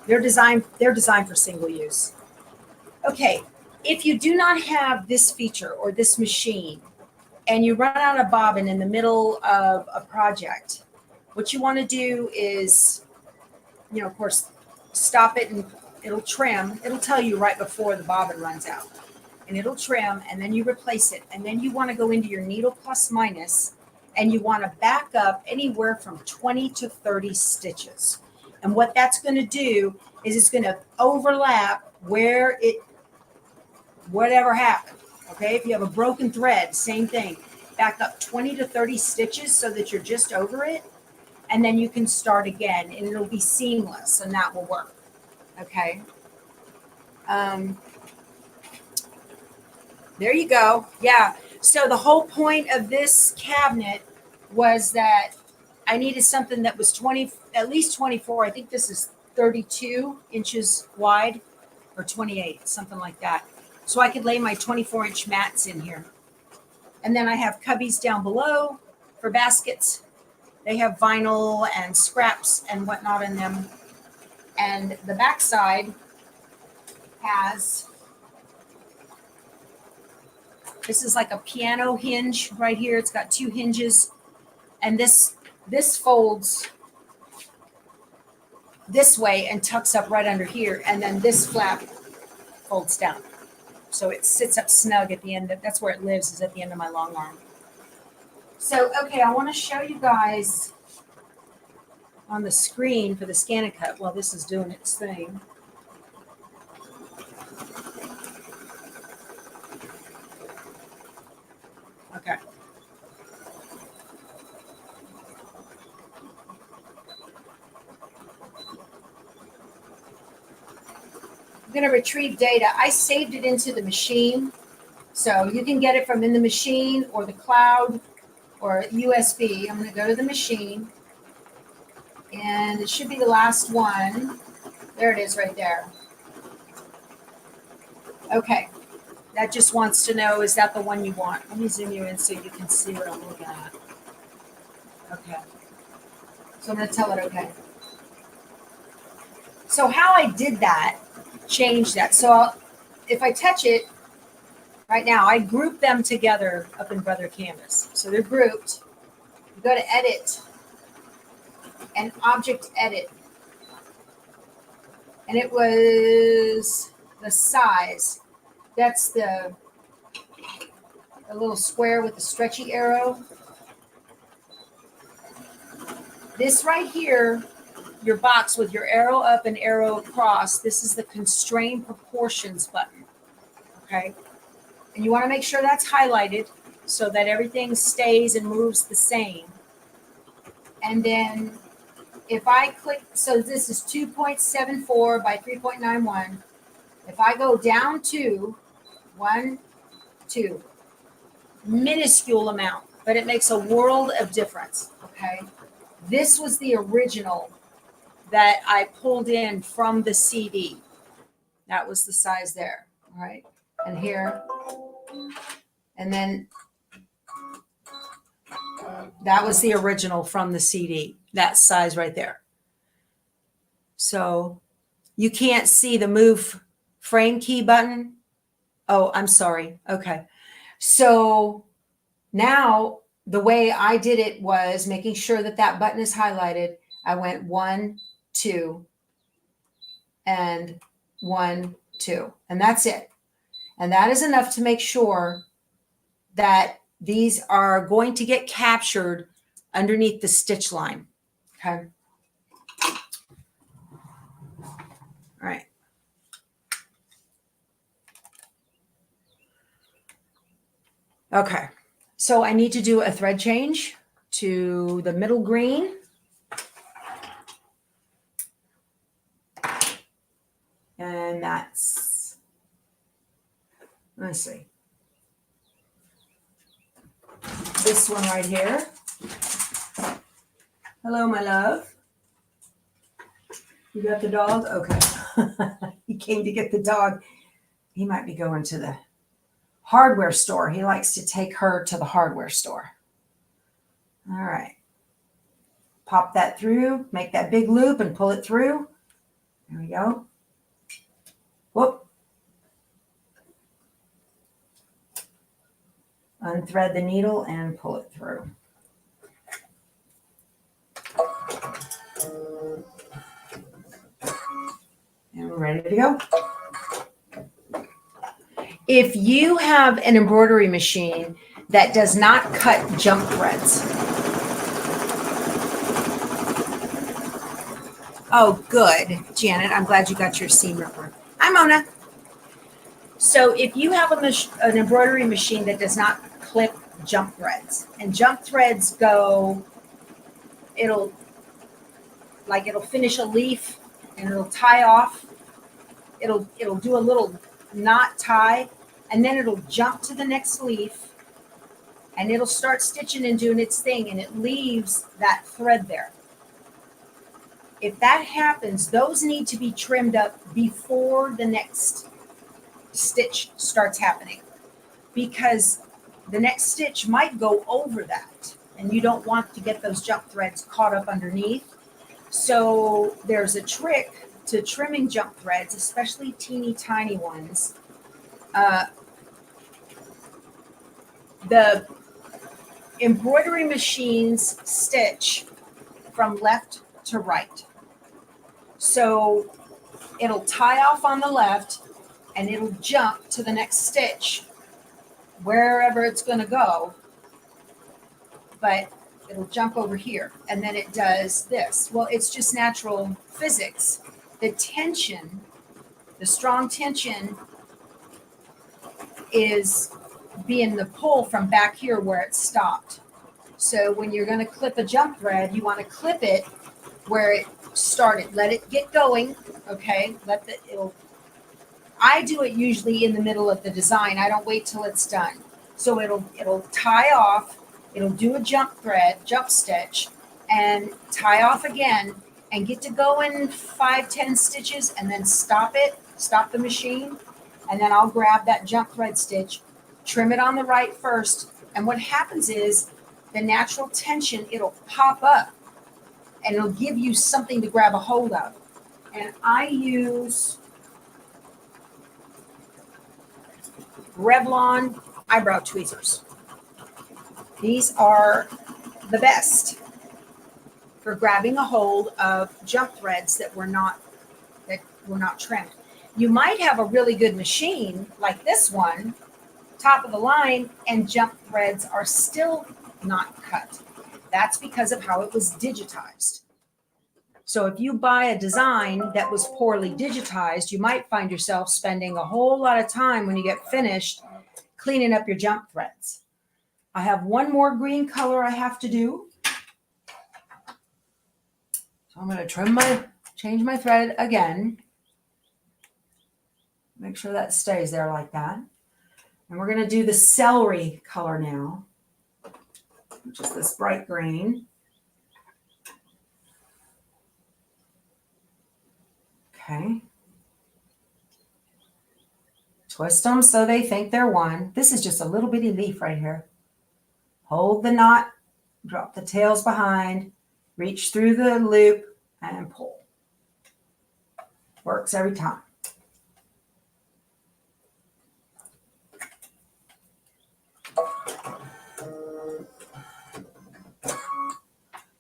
They're designed for single use. Okay, if you do not have this feature or this machine and you run out of bobbin in the middle of a project, what you want to do is, of course, stop it and it'll trim. It'll tell you right before the bobbin runs out. And it'll trim, and then you replace it. And then you want to go into your needle plus minus, and you want to back up anywhere from 20 to 30 stitches. And what that's going to do is it's going to overlap whatever happened. Okay, if you have a broken thread, same thing. Back up 20 to 30 stitches so that you're just over it. And then you can start again, and it'll be seamless, and that will work. Okay. There you go. Yeah. So the whole point of this cabinet was that I needed something that was at least 24. I think this is 32 inches wide or 28, something like that. So I could lay my 24-inch mats in here. And then I have cubbies down below for baskets They have vinyl and scraps and whatnot in them. And the back side has, this is like a piano hinge right here. It's got 2 hinges. And this folds this way and tucks up right under here. And then this flap folds down. So it sits up snug at the end. That's where it lives, is at the end of my long arm. So, okay, I want to show you guys on the screen for the SCANNCUT while this is doing its thing. Okay. I'm going to retrieve data. I saved it into the machine. So you can get it from in the machine or the cloud or USB. I'm going to go to the machine. And it should be the last one. There it is right there. Okay. That just wants to know, is that the one you want? Let me zoom you in so you can see what I'm looking at. Okay. So I'm going to tell it okay. So how I did that, changed that. So if I touch it right now, I group them together up in Brother Canvas. So they're grouped. You go to Edit and Object Edit. And it was the size. That's the little square with the stretchy arrow. This right here, your box with your arrow up and arrow across, this is the Constrain Proportions button, okay? And you want to make sure that's highlighted so that everything stays and moves the same. And then if I click, so this is 2.74 by 3.91. If I go down to 1, 2, minuscule amount, but it makes a world of difference, okay? This was the original that I pulled in from the CD. That was the size there, all right? And here, and then that was the original from the CD, that size right there. So you can't see the move frame key button. Oh, I'm sorry. Okay. So now the way I did it was making sure that that button is highlighted. I went 1, 2, and 1, 2, and that's it. And that is enough to make sure that these are going to get captured underneath the stitch line. Okay. All right. Okay. So I need to do a thread change to the middle green. And that's, let's see, this one right here. Hello, my love. You got the dog? Okay. He came to get the dog. He might be going to the hardware store. He likes to take her to the hardware store. All right. Pop that through, make that big loop and pull it through. There we go. Whoop. Unthread the needle and pull it through. And we're ready to go. If you have an embroidery machine that does not cut jump threads. Oh, good, Janet. I'm glad you got your seam ripper. Hi, Mona. So if you have an embroidery machine that does not clip jump threads, and jump threads go, it'll finish a leaf and it'll tie off. It'll do a little knot tie, and then it'll jump to the next leaf and it'll start stitching and doing its thing, and it leaves that thread there. If that happens, those need to be trimmed up before the next stitch starts happening, because the next stitch might go over that. and you don't want to get those jump threads caught up underneath. So there's a trick to trimming jump threads, especially teeny tiny ones. The embroidery machines stitch from left to right. So it'll tie off on the left and it'll jump to the next stitch wherever it's going to go, but it'll jump over here and then it does this. Well, it's just natural physics. The tension, the strong tension is being the pull from back here where it stopped. So when you're going to clip a jump thread, you want to clip it where it started. Let it get going, okay? I do it usually in the middle of the design. I don't wait till it's done. So it'll tie off, it'll do a jump stitch, and tie off again, and get to go in 5-10 stitches, and then stop the machine, and then I'll grab that jump thread stitch, trim it on the right first, and what happens is the natural tension, it'll pop up, and it'll give you something to grab a hold of. And I use Revlon eyebrow tweezers. These are the best for grabbing a hold of jump threads that were not trimmed. You might have a really good machine like this one, top of the line, and jump threads are still not cut. That's because of how it was digitized. So if you buy a design that was poorly digitized, you might find yourself spending a whole lot of time when you get finished cleaning up your jump threads. I have one more green color I have to do. So I'm going to change my thread again. Make sure that stays there like that. And we're going to do the celery color now, which is this bright green. Okay. Twist them so they think they're one. This is just a little bitty leaf right here. Hold the knot, drop the tails behind, reach through the loop, and pull. Works every time.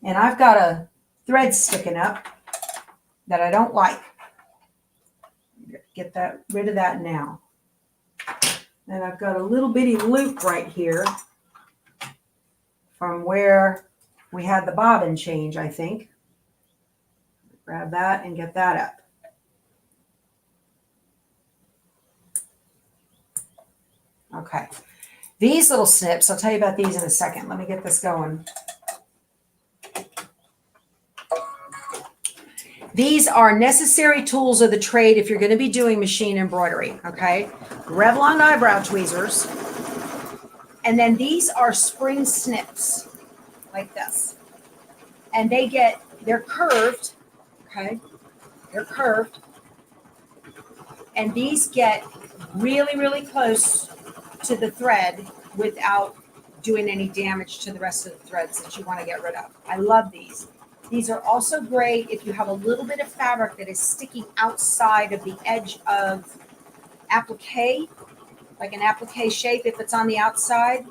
And I've got a thread sticking up that I don't like. Get rid of that now. And I've got a little bitty loop right here from where we had the bobbin change, I think. Grab that and get that up. Okay. These little snips, I'll tell you about these in a second. Let me get this going. These are necessary tools of the trade if you're going to be doing machine embroidery, okay? Revlon eyebrow tweezers. And then these are spring snips, like this. And they're curved, okay? They're curved. And these get really, really close to the thread without doing any damage to the rest of the threads that you want to get rid of. I love these. These are also great if you have a little bit of fabric that is sticking outside of the edge of applique, like an applique shape. If it's on the outside,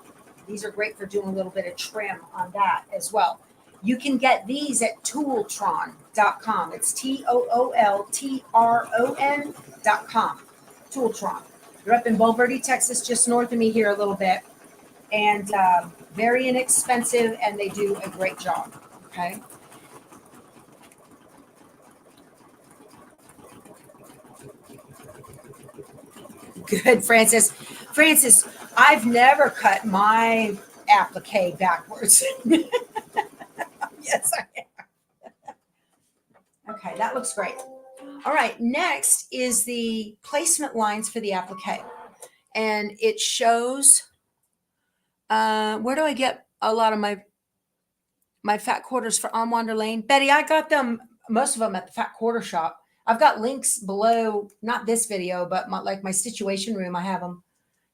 these are great for doing a little bit of trim on that as well. You can get these at tooltron.com. It's TOOLTRON.com. Tooltron. They're up in Bulverde, Texas, just north of me here a little bit. And very inexpensive, and they do a great job. Okay. Good, Francis. Francis, I've never cut my applique backwards. Yes, I have. Okay, that looks great. All right, next is the placement lines for the applique. And it shows, where do I get a lot of my fat quarters for On Wander Lane? Betty, I got them, most of them at the Fat Quarter Shop. I've got links below, not this video, but my situation room. I have them,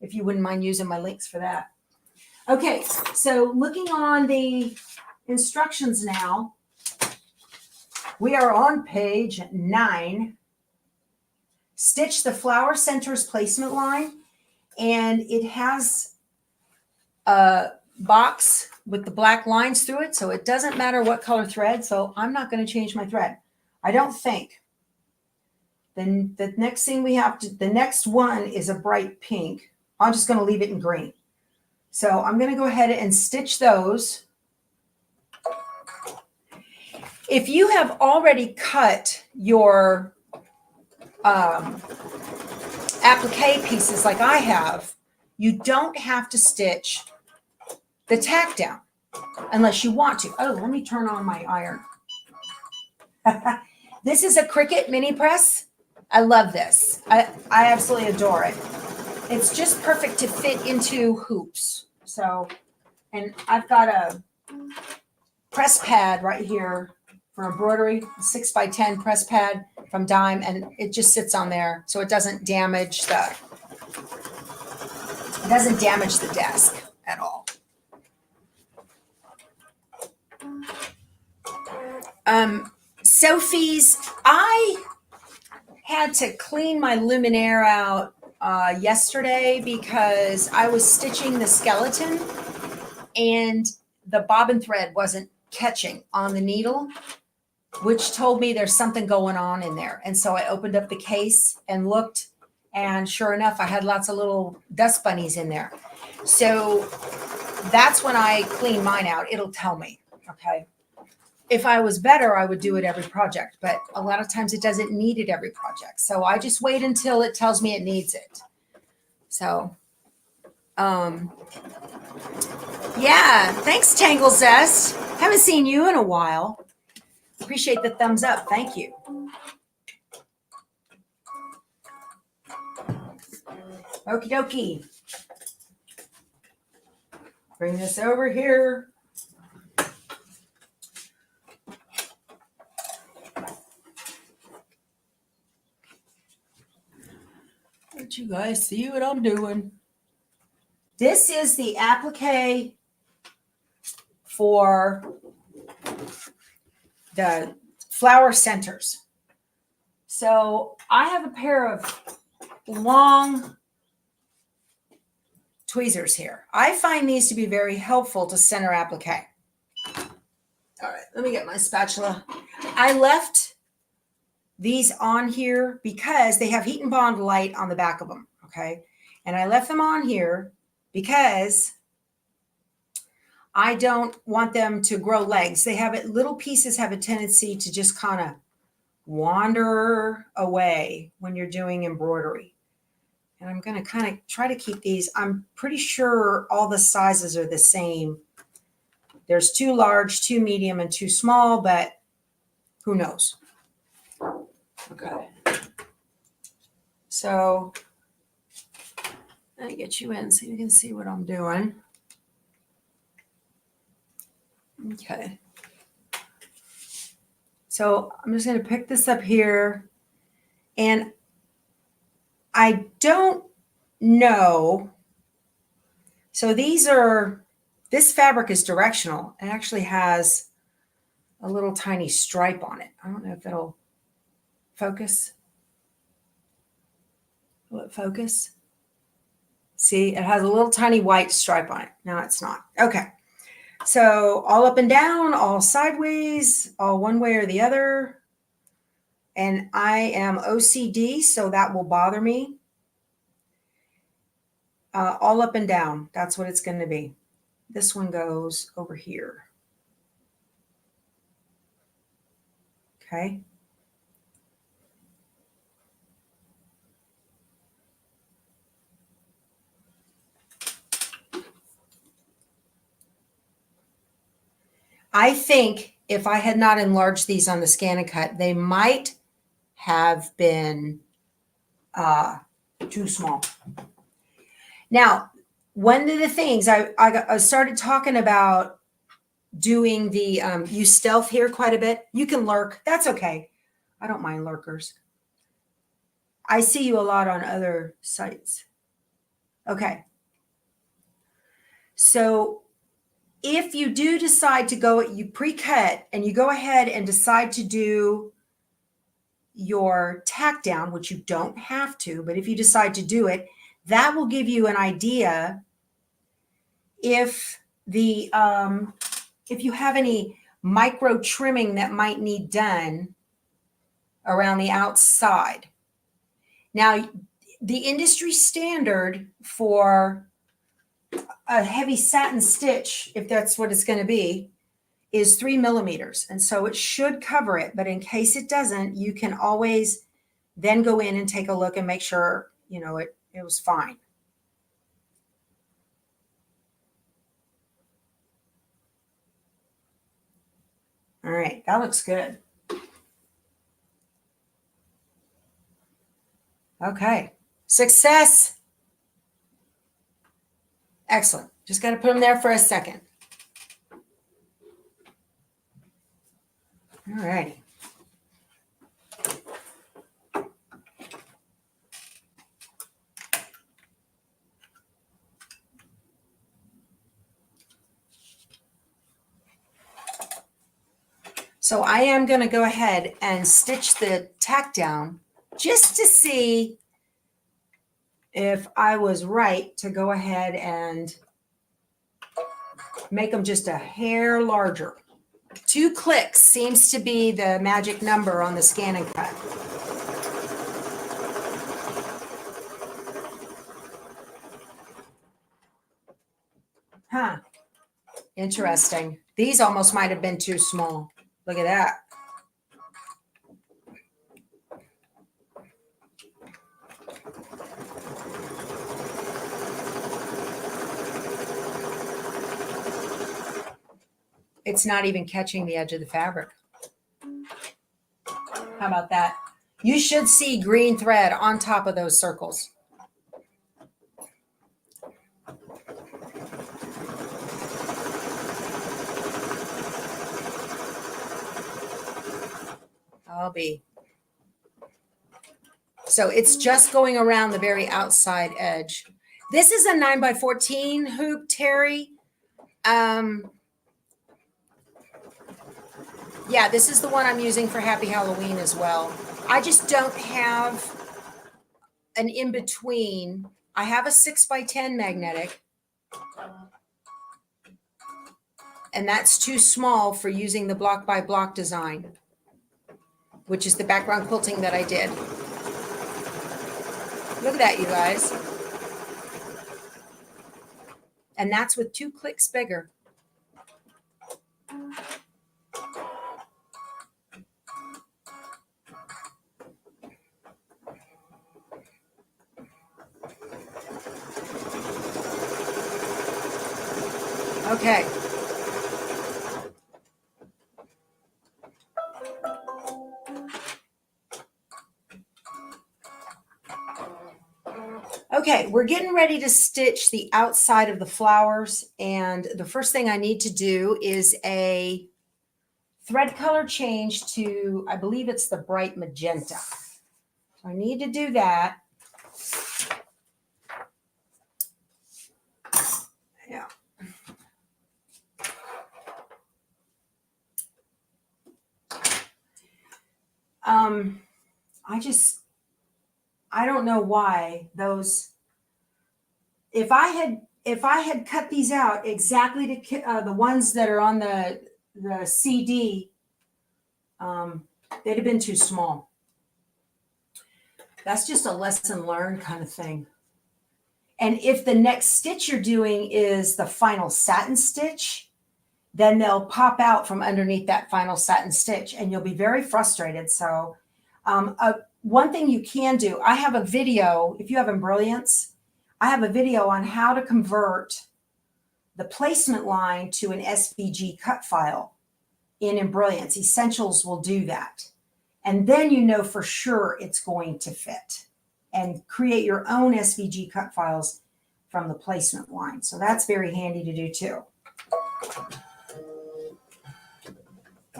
if you wouldn't mind using my links for that. Okay, so looking on the instructions now, we are on page 9. Stitch the flower centers placement line, and it has a box with the black lines through it, so it doesn't matter what color thread. So I'm not going to change my thread, I don't think. Then the next thing we have to, the next one is a bright pink. I'm just going to leave it in green. So I'm going to go ahead and stitch those. If you have already cut your applique pieces like I have, you don't have to stitch the tack down unless you want to. Oh, let me turn on my iron. This is a Cricut mini press. I love this. I absolutely adore it. It's just perfect to fit into hoops. So, and I've got a press pad right here for embroidery, 6x10 press pad from Dime, and it just sits on there so it doesn't damage the desk at all. Sophie's, I had to clean my luminaire out yesterday because I was stitching the skeleton and the bobbin thread wasn't catching on the needle, which told me there's something going on in there. And so I opened up the case and looked, and sure enough, I had lots of little dust bunnies in there. So that's when I clean mine out. It'll tell me, okay? If I was better, I would do it every project, but a lot of times it doesn't need it every project. So I just wait until it tells me it needs it. So, yeah, thanks, Tangle Zest. Haven't seen you in a while. Appreciate the thumbs up. Thank you. Okie dokie. Bring this over here. Let you guys see what I'm doing. This is the applique for the flower centers. So I have a pair of long tweezers here. I find these to be very helpful to center applique. All right, let me get my spatula. I left these on here because they have heat and bond light on the back of them, okay? And I left them on here because I don't want them to grow legs. They have it, little pieces have a tendency to just kind of wander away when you're doing embroidery. And I'm going to kind of try to keep these. I'm pretty sure all the sizes are the same. There's 2 large, 2 medium, and 2 small, but who knows? Okay. So let me get you in so you can see what I'm doing. Okay. So I'm just going to pick this up here, and I don't know. So this fabric is directional. It actually has a little tiny stripe on it. I don't know if it'll focus. Will it focus? See, it has a little tiny white stripe on it. No, it's not. Okay. So all up and down, all sideways, all one way or the other. And I am OCD, so that will bother me. All up and down, that's what it's going to be. This one goes over here. Okay. I think if I had not enlarged these on the SCANNCUT, they might have been too small. Now, one of the things I started talking about doing the use stealth here quite a bit. You can lurk. That's okay. I don't mind lurkers. I see you a lot on other sites. Okay. So if you do decide to go, you pre-cut and you go ahead and decide to do your tack down, which you don't have to, but if you decide to do it, that will give you an idea if the if you have any micro trimming that might need done around the outside. Now, the industry standard for a heavy satin stitch, if that's what it's going to be, is 3 millimeters. And so it should cover it. But in case it doesn't, you can always then go in and take a look and make sure, you know, it was fine. All right, that looks good. Okay, success. Excellent. Just got to put them there for a second. All righty. So I am going to go ahead and stitch the tack down just to see if I was right to go ahead and make them just a hair larger. 2 clicks seems to be the magic number on the SCANNCUT. Huh. Interesting. These almost might have been too small. Look at that. It's not even catching the edge of the fabric. How about that? You should see green thread on top of those circles. I'll be. So it's just going around the very outside edge. This is a 9x14 hoop, Terry. Yeah, this is the one I'm using for Happy Halloween as well. I just don't have an in-between. I have a 6x10 magnetic, and that's too small for using the block by block design, which is the background quilting that I did. Look at that, you guys. And that's with 2 clicks bigger. Okay. Okay, we're getting ready to stitch the outside of the flowers, and the first thing I need to do is a thread color change to, I believe it's the bright magenta. So I need to do that. Yeah. I don't know why those, if I had cut these out exactly to the ones that are on the CD, they'd have been too small. That's just a lesson learned kind of thing. And if the next stitch you're doing is the final satin stitch, then they'll pop out from underneath that final satin stitch and you'll be very frustrated. So one thing you can do, I have a video, if you have Embrilliance, I have a video on how to convert the placement line to an SVG cut file in Embrilliance. Essentials will do that. And then you know for sure it's going to fit, and create your own SVG cut files from the placement line. So that's very handy to do too.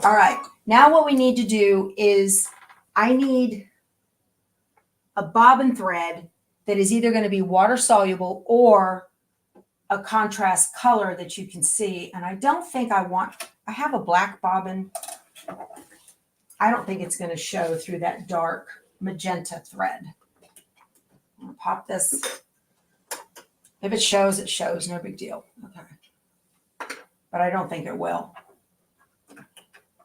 All right, now what we need to do is I need a bobbin thread that is either going to be water soluble or a contrast color that you can see. And I don't think I have a black bobbin. I don't think it's going to show through that dark magenta thread. I'm going to pop this. If it shows, it shows. No big deal. Okay. But I don't think it will.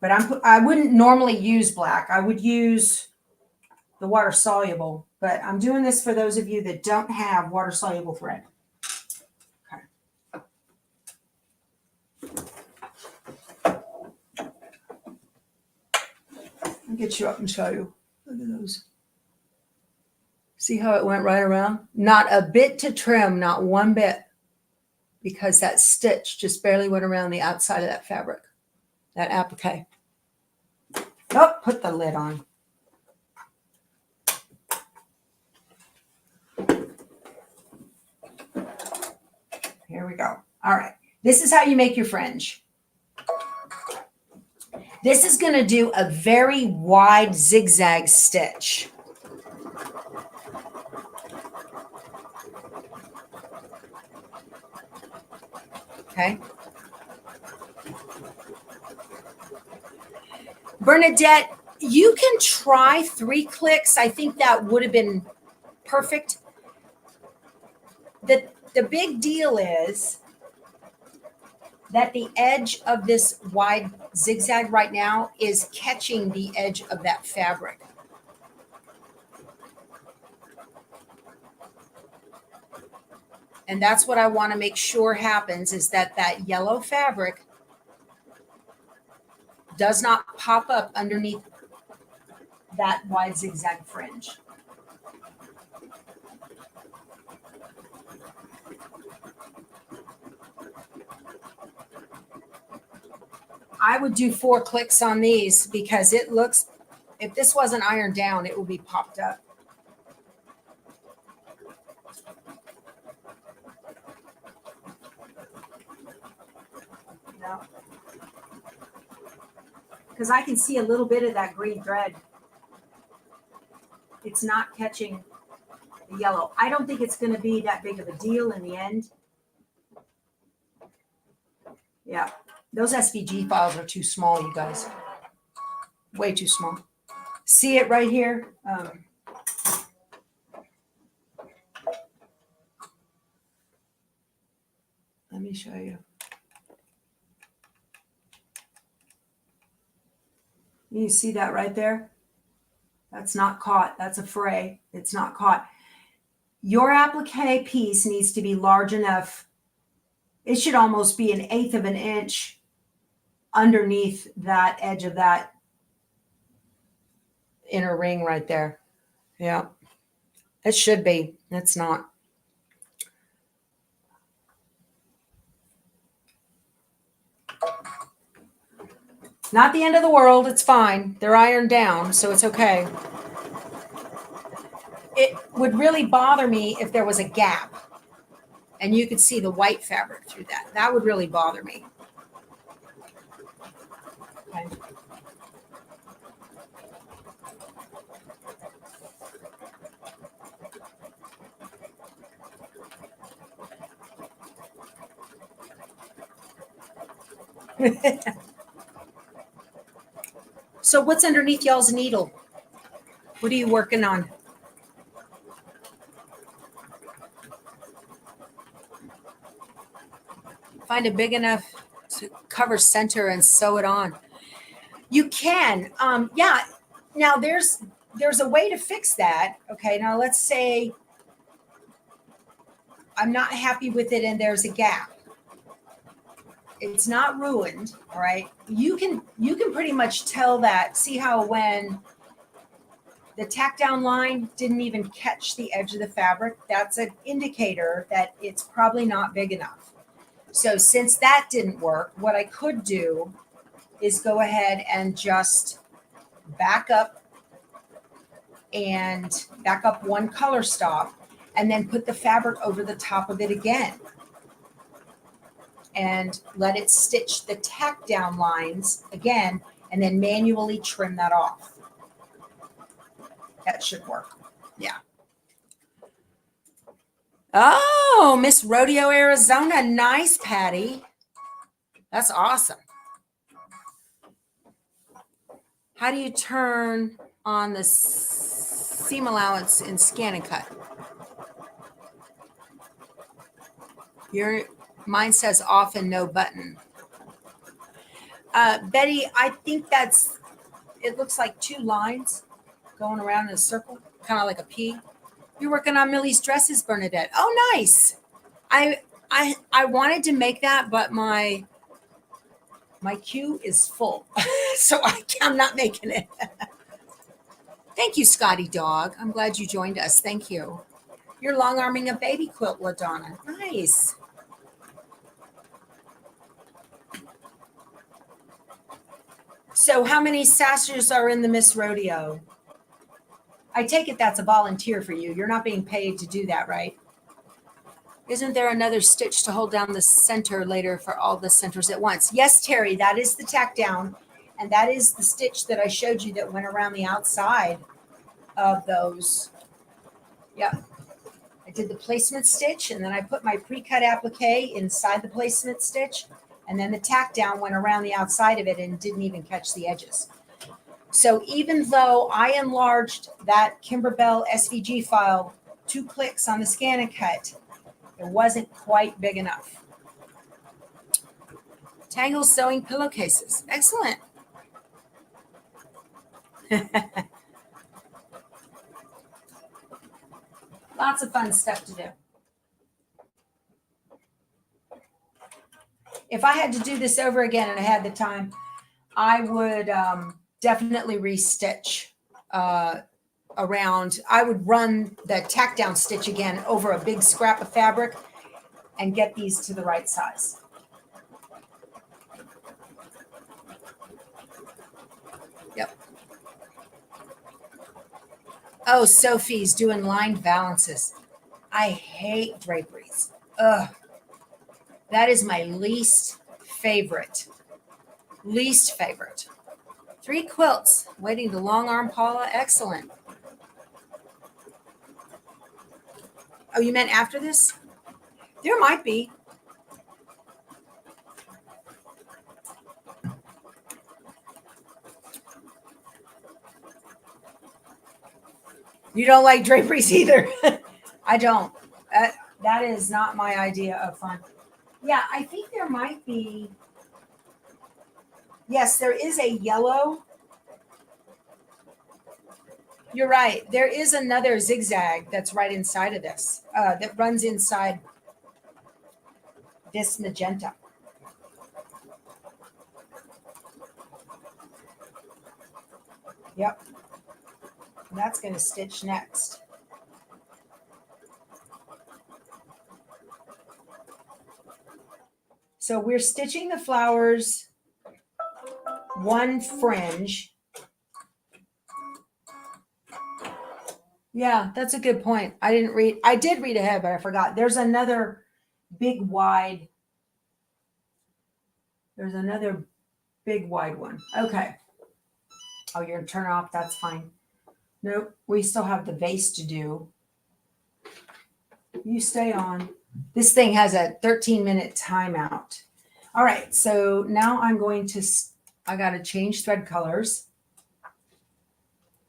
But I wouldn't normally use black. I would use the water soluble. But I'm doing this for those of you that don't have water soluble thread. I'll get you up and show you. Look at those. See how it went right around? Not a bit to trim, not one bit, because that stitch just barely went around the outside of that fabric, that applique. Oh, put the lid on. Here we go. All right. This is how you make your fringe. This is going to do a very wide zigzag stitch. Okay. Bernadette, you can try 3 clicks. I think that would have been perfect. The big deal is that the edge of this wide zigzag right now is catching the edge of that fabric. And that's what I want to make sure happens, is that that yellow fabric does not pop up underneath that wide zigzag fringe. I would do 4 clicks on these because it looks, if this wasn't ironed down, it would be popped up. No. Because I can see a little bit of that green thread. It's not catching the yellow. I don't think it's going to be that big of a deal in the end. Yeah. Those SVG files are too small, you guys. Way too small. See it right here? Let me show you. You see that right there? That's not caught. That's a fray. It's not caught. Your applique piece needs to be large enough. It should almost be 1/8 of an inch underneath that edge of that inner ring right there. Yeah, it should be. It's not. Not the end of the world. It's fine. They're ironed down, so it's okay. It would really bother me if there was a gap and you could see the white fabric through that. That would really bother me. Okay. So what's underneath y'all's needle? What are you working on? Find it big enough to cover center and sew it on. You can. Yeah. Now there's a way to fix that. Okay. Now let's say I'm not happy with it and there's a gap. It's not ruined. All right. You can pretty much tell that. See how when the tack down line didn't even catch the edge of the fabric? That's an indicator that it's probably not big enough. So since that didn't work, what I could do is go ahead and just back up one color stop and then put the fabric over the top of it again and let it stitch the tack down lines again and then manually trim that off. That should work. Yeah. Oh, Oh, Miss Rodeo, Arizona. Nice, Patty. That's awesome. How do you turn on the seam allowance in SCANNCUT? Mine says off and no button. Betty, I think it looks like 2 lines going around in a circle, kind of like a P. You're working on Millie's dresses, Bernadette. Oh, nice. I wanted to make that, but my queue is full, so I'm not making it. Thank you, Scotty Dog. I'm glad you joined us. Thank you. You're long arming a baby quilt, LaDonna. Nice. So how many sashers are in the Miss Rodeo? I take it that's a volunteer for you. You're not being paid to do that, right? Isn't there another stitch to hold down the center later for all the centers at once? Yes, Terry, that is the tack down. And that is the stitch that I showed you that went around the outside of those. Yep. I did the placement stitch, and then I put my pre-cut applique inside the placement stitch, and then the tack down went around the outside of it and didn't even catch the edges. So even though I enlarged that Kimberbell SVG file 2 clicks on the SCANNCUT, it wasn't quite big enough. Tangle sewing pillowcases. Excellent. Lots of fun stuff to do. If I had to do this over again and I had the time, I would definitely restitch around. I would run the tack down stitch again over a big scrap of fabric and get these to the right size. Yep. Oh, Sophie's doing lined balances. I hate draperies. Ugh. That is my least favorite. Least favorite. 3 quilts waiting to long arm Paula. Excellent. Oh, you meant after this? There might be. You don't like draperies either. I don't. That is not my idea of fun. Yeah, I think there might be. Yes, there is a yellow. You're right. There is another zigzag that's right inside of this, that runs inside this magenta. Yep. And that's going to stitch next. So we're stitching the flowers 1 fringe. Yeah, that's a good point. I did read ahead, but I forgot. There's another big wide. There's another big wide one. Okay. Oh, you're going to turn off. That's fine. Nope. We still have the vase to do. You stay on. This thing has a 13-minute timeout. All right. So now I'm going to, I got to change thread colors.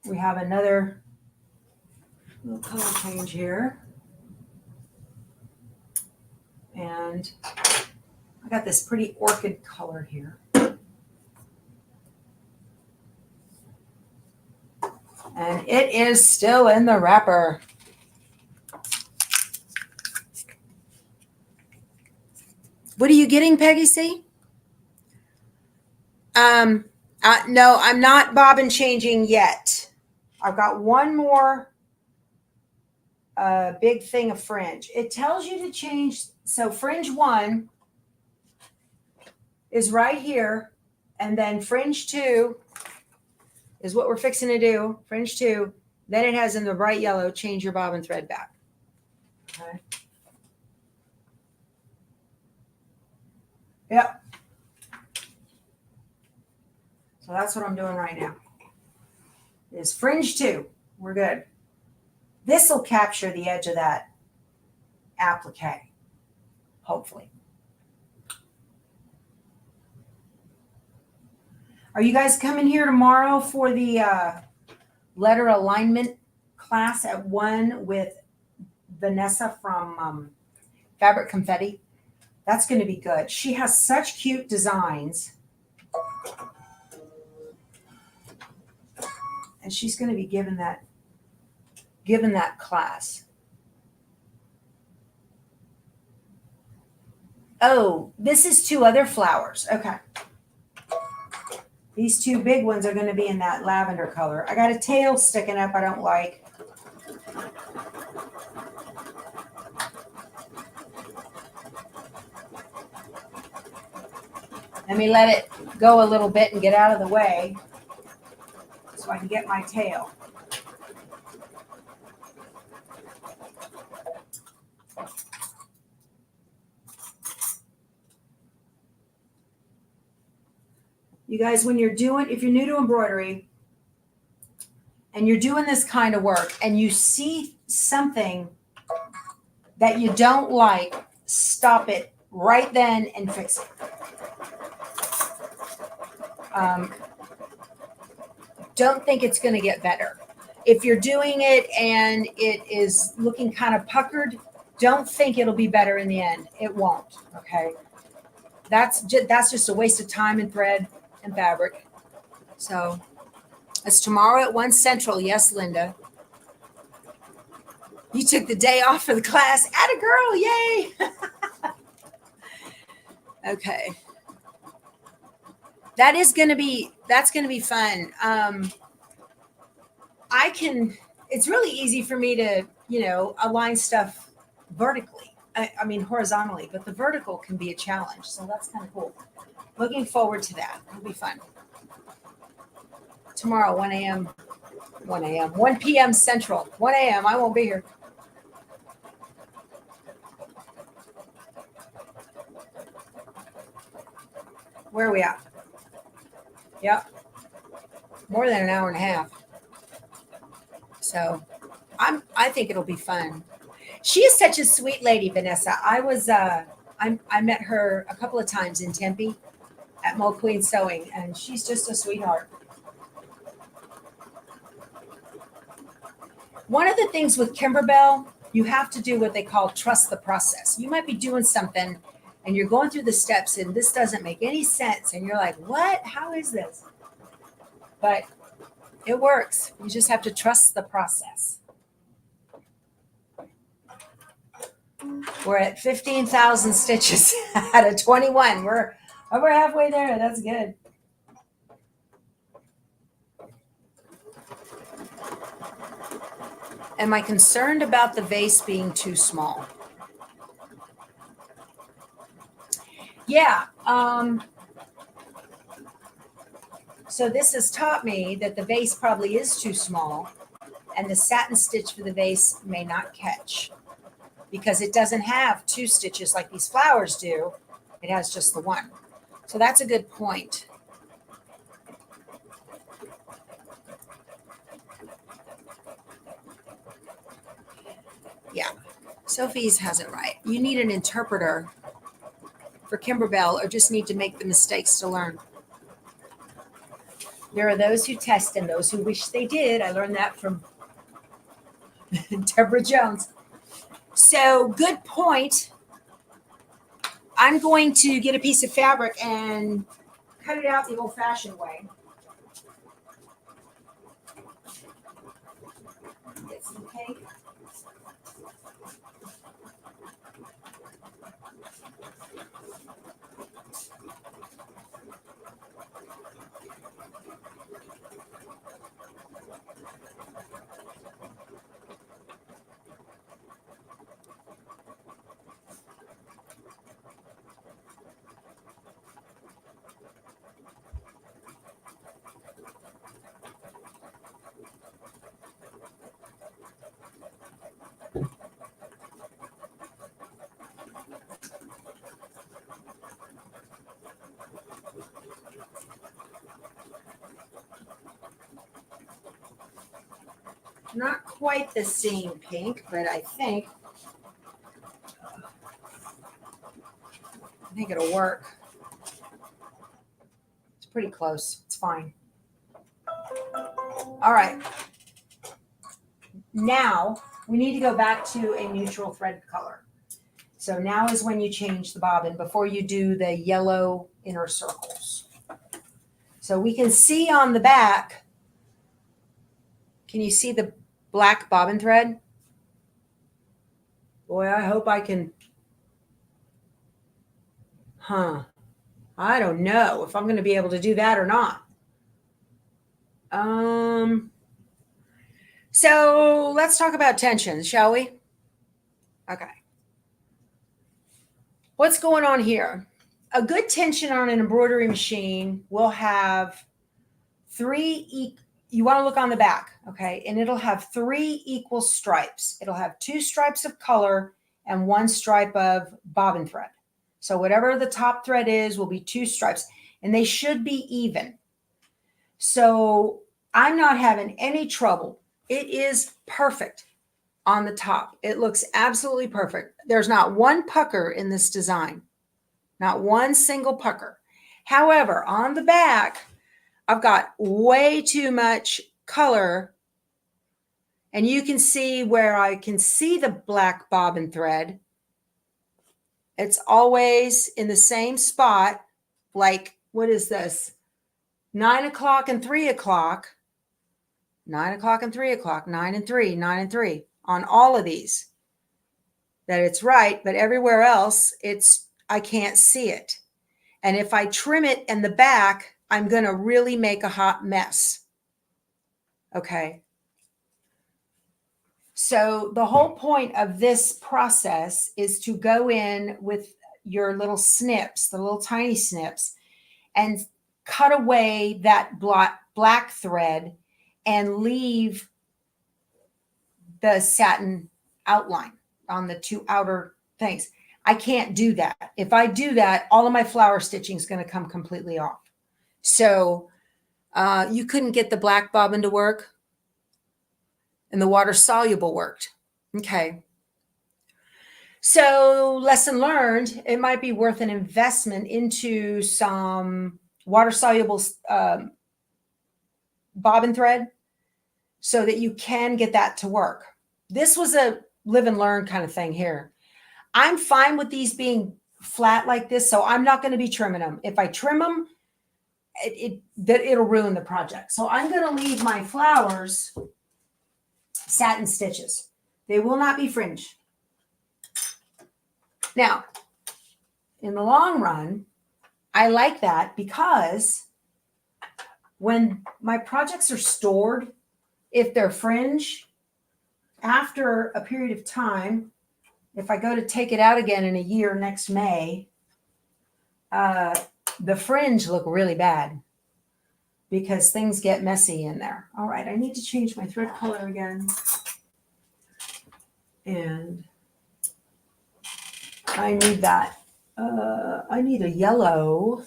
We have another little color change here. And I got this pretty orchid color here. And it is still in the wrapper. What are you getting, Peggy C? No, I'm not bobbin changing yet. I've got one more big thing of fringe. It tells you to change. So fringe 1 is right here. And then fringe 2 is what we're fixing to do. Fringe 2. Then it has in the bright yellow, change your bobbin thread back. Okay. Yep. So that's what I'm doing right now. Is fringe 2. We're good. This will capture the edge of that. applique, hopefully. Are you guys coming here tomorrow for the letter alignment class at 1 with Vanessa from Fabric Confetti? That's going to be good. She has such cute designs. And she's going to be given that class. Oh, this is 2 other flowers. Okay. These 2 big ones are going to be in that lavender color. I got a tail sticking up I don't like. Let me let it go a little bit and get out of the way so I can get my tail. You guys, when you're doing, if you're new to embroidery and you're doing this kind of work and you see something that you don't like, stop it right then and fix it. Don't think it's going to get better. If you're doing it and it is looking kind of puckered, don't think it'll be better in the end. It won't. Okay. That's just a waste of time and thread and fabric. So it's tomorrow at 1 Central. Yes, Linda. You took the day off for the class. Atta girl, yay. Okay. That's going to be fun. It's really easy for me to, align stuff vertically. I mean, horizontally, but the vertical can be a challenge. So that's kind of cool. Looking forward to that. It'll be fun. Tomorrow, 1 p.m. Central, 1 a.m. I won't be here. Where are we at? Yep. More than an hour and a half. So I think it'll be fun. She is such a sweet lady, Vanessa. I met her a couple of times in Tempe at Mo Queen Sewing, and she's just a sweetheart. One of the things with Kimberbell, you have to do what they call trust the process. You might be doing something and you're going through the steps and this doesn't make any sense. And you're like, what? How is this? But it works. You just have to trust the process. We're at 15,000 stitches out of 21. We're over halfway there. That's good. Am I concerned about the vase being too small? Yeah. So this has taught me that the vase probably is too small and the satin stitch for the vase may not catch because it doesn't have 2 stitches like these flowers do. It has just the 1. So that's a good point. Yeah, Sophie's has it right. You need an interpreter for Kimberbell or just need to make the mistakes to learn. There are those who test and those who wish they did. I learned that from Deborah Jones. So good point. I'm going to get a piece of fabric and cut it out the old-fashioned way. Get some cake. Not quite the same pink, but I think think it'll work. It's pretty close. It's fine. All right. Now we need to go back to a neutral thread color. So now is when you change the bobbin before you do the yellow inner circles. So we can see on the back, can you see the black bobbin thread? Boy, I hope I can. I don't know if I'm going to be able to do that or not. So let's talk about tension, shall we? Okay. What's going on here? A good tension on an embroidery machine will have you want to look on the back, okay? And it'll have 3 equal stripes. It'll have 2 stripes of color and 1 stripe of bobbin thread. So whatever the top thread is will be 2 stripes, and they should be even. So I'm not having any trouble. It is perfect on the top. It looks absolutely perfect. There's not one pucker in this design, not one single pucker. However, on the back, I've got way too much color, and you can see where I can see the black bobbin thread. It's always in the same spot, like, what is this? 9 o'clock and 3 o'clock, 9 o'clock and 3 o'clock, 9 and 3, 9 and 3 on all of these. That it's right, but everywhere else, I can't see it. And if I trim it in the back, I'm going to really make a hot mess. Okay. So the whole point of this process is to go in with your little snips, the little tiny snips, and cut away that black thread and leave the satin outline on the 2 outer things. I can't do that. If I do that, all of my flower stitching is going to come completely off. So you couldn't get the black bobbin to work, and the water soluble worked. Okay. So lesson learned, it might be worth an investment into some water soluble bobbin thread so that you can get that to work. This was a live and learn kind of thing here. I'm fine with these being flat like this, so I'm not going to be trimming them. If I trim them, it'll ruin the project. So I'm going to leave my flowers satin stitches. They will not be fringe. Now, in the long run, I like that because when my projects are stored, if they're fringe, after a period of time, if I go to take it out again in a year next May, the fringe look really bad because things get messy in there. All right, I need to change my thread color again. And I need that. I need a yellow.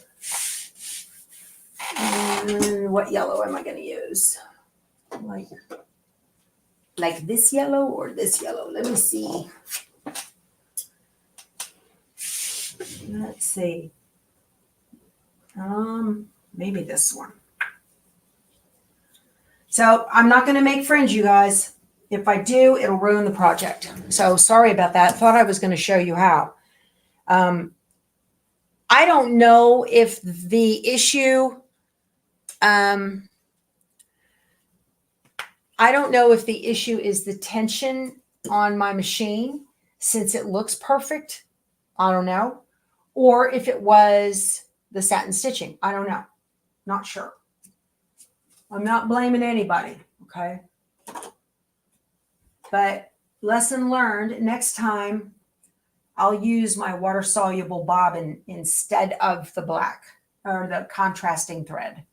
And what yellow am I going to use? Like this yellow or this yellow? Let me see. Let's see. Maybe this one. So I'm not going to make fringe, you guys. If I do, it'll ruin the project. So sorry about that. Thought I was going to show you how. I don't know if the issue, I don't know if the issue is the tension on my machine since it looks perfect. I don't know. Or if it was the satin stitching. I don't know. Not sure. I'm not blaming anybody, okay? But lesson learned, next time I'll use my water-soluble bobbin instead of the black or the contrasting thread.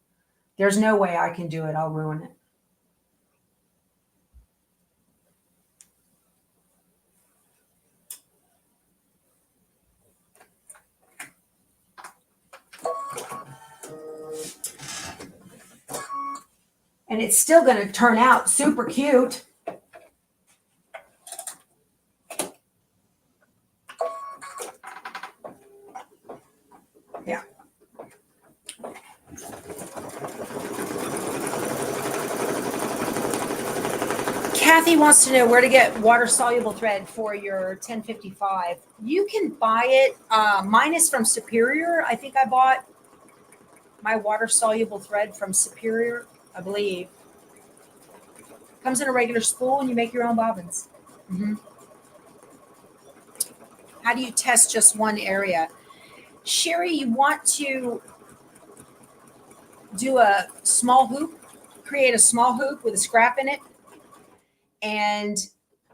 There's no way I can do it. I'll ruin it. And it's still going to turn out super cute. Yeah. Kathy wants to know where to get water-soluble thread for your 1055. You can buy it. Mine is from Superior. I think I bought my water-soluble thread from Superior, I believe. Comes in a regular spool, and you make your own bobbins. Mm-hmm. How do you test just one area? Sherry, you want to do a small hoop, create a small hoop with a scrap in it, and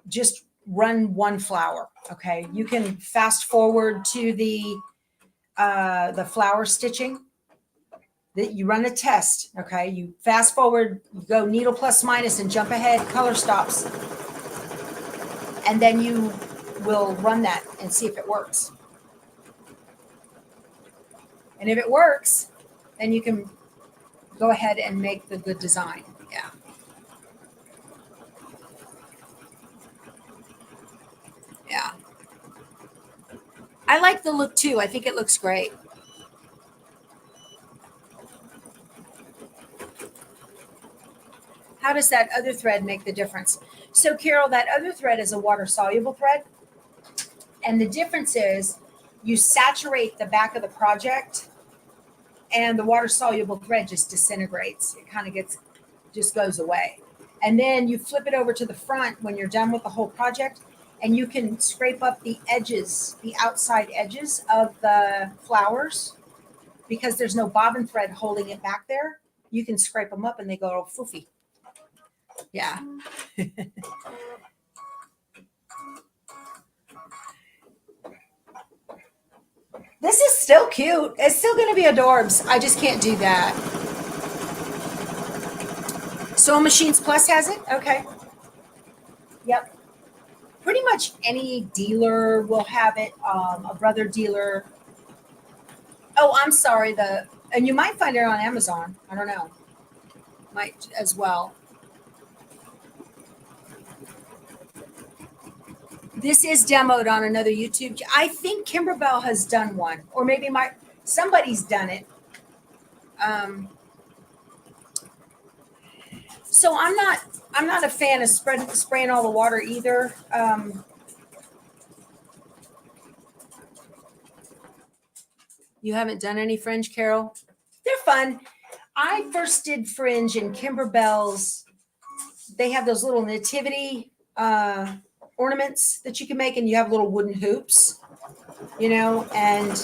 just run one flower. Okay, you can fast forward to the flower stitching. That you run a test. Okay, you fast forward, you go needle plus minus, and jump ahead, color stops, and then you will run that and see if it works. And if it works, then you can go ahead and make the good design. Yeah. Yeah. I like the look too. I think it looks great. How does that other thread make the difference? So Carol, that other thread is a water soluble thread. And the difference is you saturate the back of the project and the water soluble thread just disintegrates. It kind of just goes away. And then you flip it over to the front when you're done with the whole project, and you can scrape up the edges, the outside edges of the flowers, because there's no bobbin thread holding it back there. You can scrape them up and they go all foofy. Yeah. This is still cute. It's still going to be adorbs. I just can't do that. Sewing Machines Plus has it? Okay. Yep. Pretty much any dealer will have it. A brother dealer. Oh, I'm sorry. And you might find it on Amazon. I don't know. Might as well. This is demoed on another YouTube. I think Kimberbell has done one, or maybe somebody's done it. So I'm not a fan of spraying all the water either. You haven't done any fringe, Carol? They're fun. I first did fringe in Kimberbell's. They have those little nativity ornaments that you can make, and you have little wooden hoops, and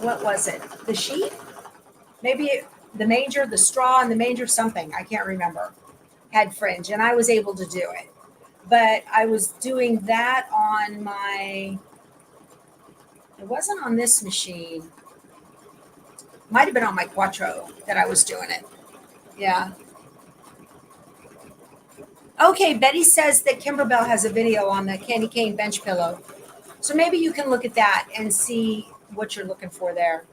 what was it? The sheep? Maybe the manger, the straw and the manger, something. I can't remember. Had fringe, and I was able to do it. But I was doing that on it wasn't on this machine. Might have been on my Quattro that I was doing it. Yeah. Okay, Betty says that Kimberbell has a video on the candy cane bench pillow. So maybe you can look at that and see what you're looking for there.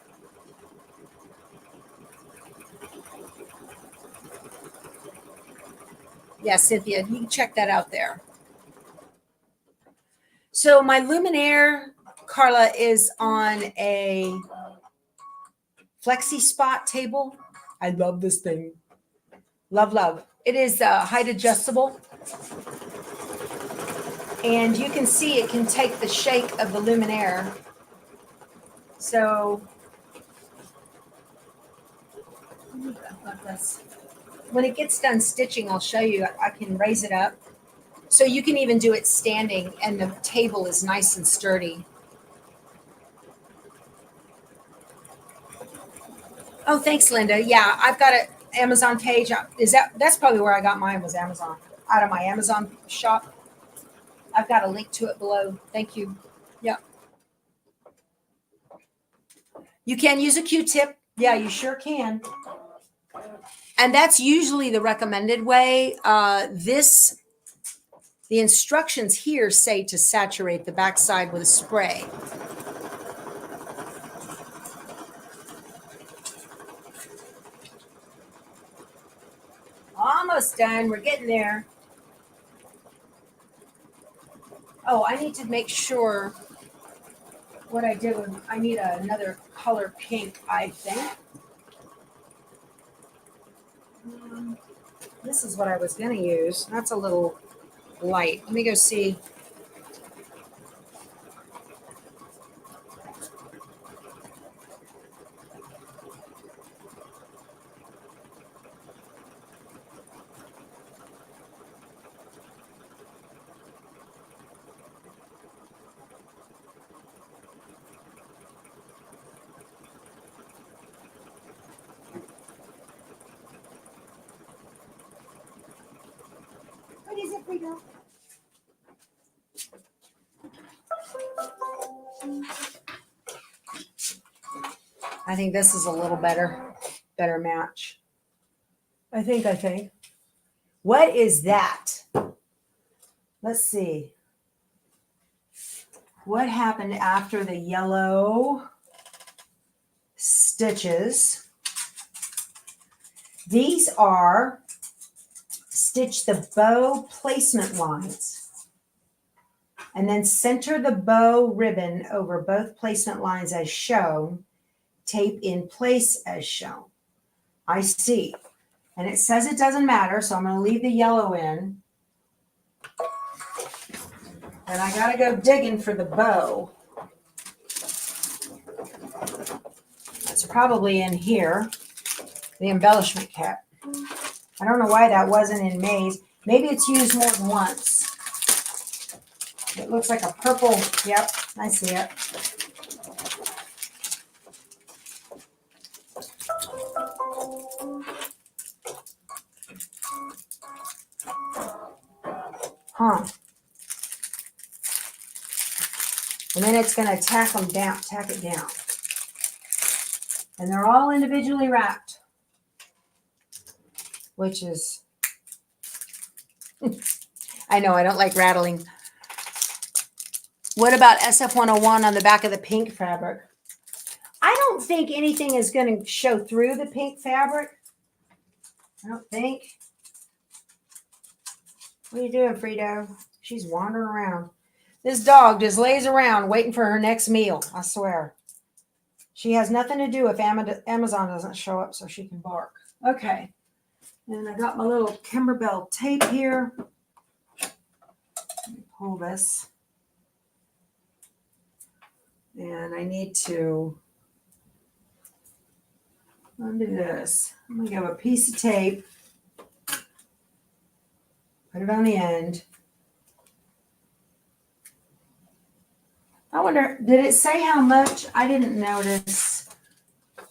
Yeah, Cynthia, you can check that out there. So my Luminaire, Carla, is on a flexi spot table. I love this thing. Love, love. It is height adjustable. And you can see it can take the shake of the Luminaire. So when it gets done stitching, I'll show you. I can raise it up. So you can even do it standing, and the table is nice and sturdy. Oh, thanks, Linda. Yeah, I've got an Amazon page. That's probably where I got mine, was Amazon, out of my Amazon shop. I've got a link to it below. Thank you. Yeah. You can use a Q-tip. Yeah, you sure can. And that's usually the recommended way. The instructions here say to saturate the backside with a spray. Almost done. We're getting there. Oh, I need to make sure what I did was I need another color pink, I think. This is what I was going to use. That's a little light. Let me go see. What is it, Frida? I think this is a little better match. I think. What is that? Let's see. What happened after the yellow stitches? These are stitch the bow placement lines and then center the bow ribbon over both placement lines as shown, tape in place as shown. I see. And it says it doesn't matter, so I'm going to leave the yellow in. And I got to go digging for the bow. That's probably in here, the embellishment kit. I don't know why that wasn't in May's. Maybe it's used more than once. It looks like a purple. Yep, I see it. Huh. And then it's going to tack it down. And they're all individually wrapped, which is, I know I don't like rattling. What about SF101 on the back of the pink fabric? I don't think anything is going to show through the pink fabric. I don't think. What are you doing, Frito? She's wandering around. This dog just lays around waiting for her next meal, I swear. She has nothing to do if Amazon doesn't show up so she can bark. Okay. And I got my little Kimberbell tape here. Let me pull this. And I need to undo this. I'm going to give a piece of tape. Put it on the end. I wonder, did it say how much? I didn't notice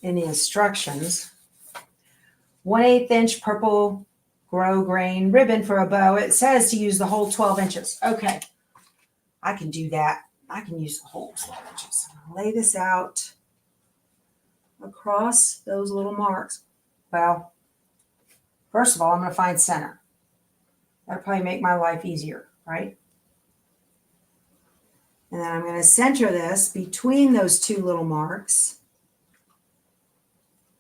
in the instructions. 1/8 inch purple grosgrain ribbon for a bow. It says to use the whole 12 inches. Okay, I can do that. I can use the whole 12 inches. Lay this out across those little marks. Well, first of all, I'm going to find center. That'll probably make my life easier, right? And then I'm going to center this between those two little marks.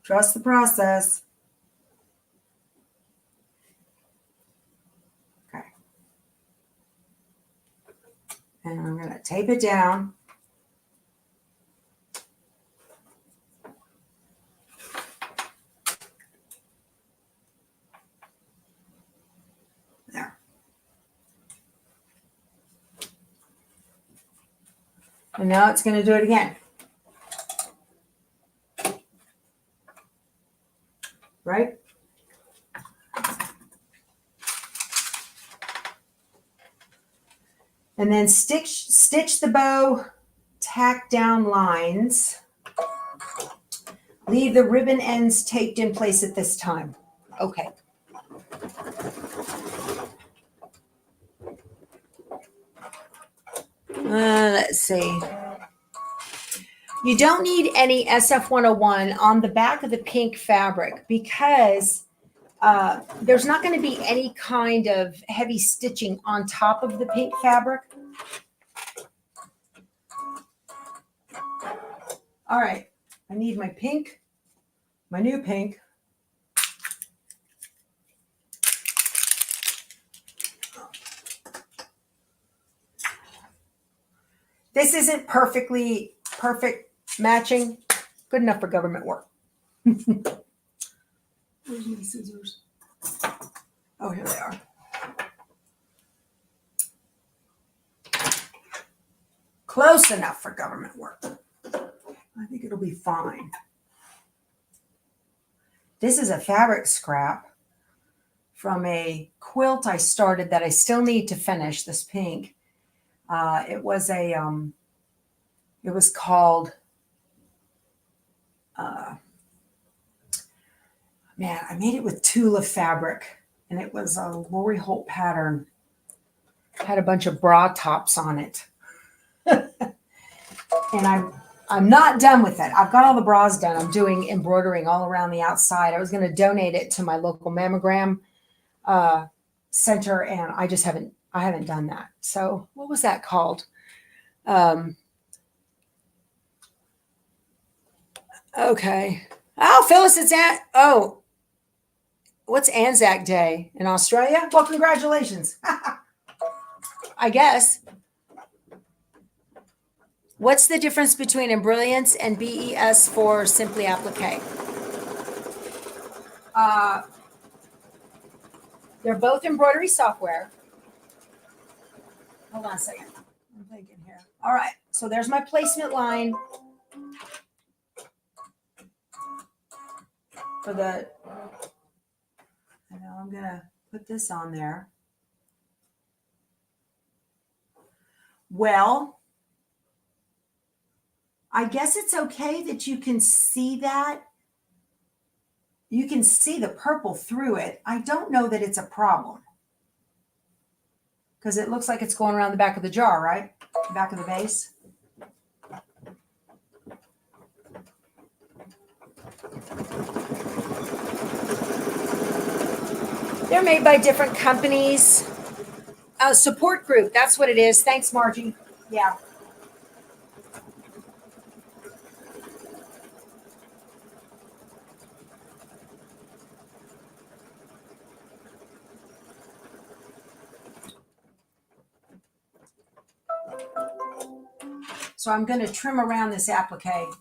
Trust the process. Okay. And I'm going to tape it down. There. And now it's going to do it again. Right? And then stitch the bow, tack down lines. Leave the ribbon ends taped in place at this time. Okay. Let's see. You don't need any SF101 on the back of the pink fabric because there's not going to be any kind of heavy stitching on top of the pink fabric. All right, I need my pink, my new pink. This isn't perfectly perfect matching. Good enough for government work. Where's my scissors? Oh, here they are. Close enough for government work. I think it'll be fine. This is a fabric scrap from a quilt I started that I still need to finish, this pink. It was called, man, I made it with Tula fabric, and it was a Lori Holt pattern. Had a bunch of bra tops on it. And I'm not done with it. I've got all the bras done. I'm doing embroidering all around the outside. I was going to donate it to my local mammogram center, and I haven't done that. So what was that called? Okay. Oh, Phyllis, what's Anzac Day in Australia? Well, congratulations. I guess. What's the difference between Embrilliance and BES for Simply Applique? They're both embroidery software. Hold on a second. I'm thinking here. All right. So there's my placement line for the, I know I'm going to put this on there. Well, I guess it's okay that you can see that. You can see the purple through it. I don't know that it's a problem. Because it looks like it's going around the back of the jar, right? The back of the base. They're made by different companies. Support group, that's what it is. Thanks, Margie. Yeah. So I'm going to trim around this applique.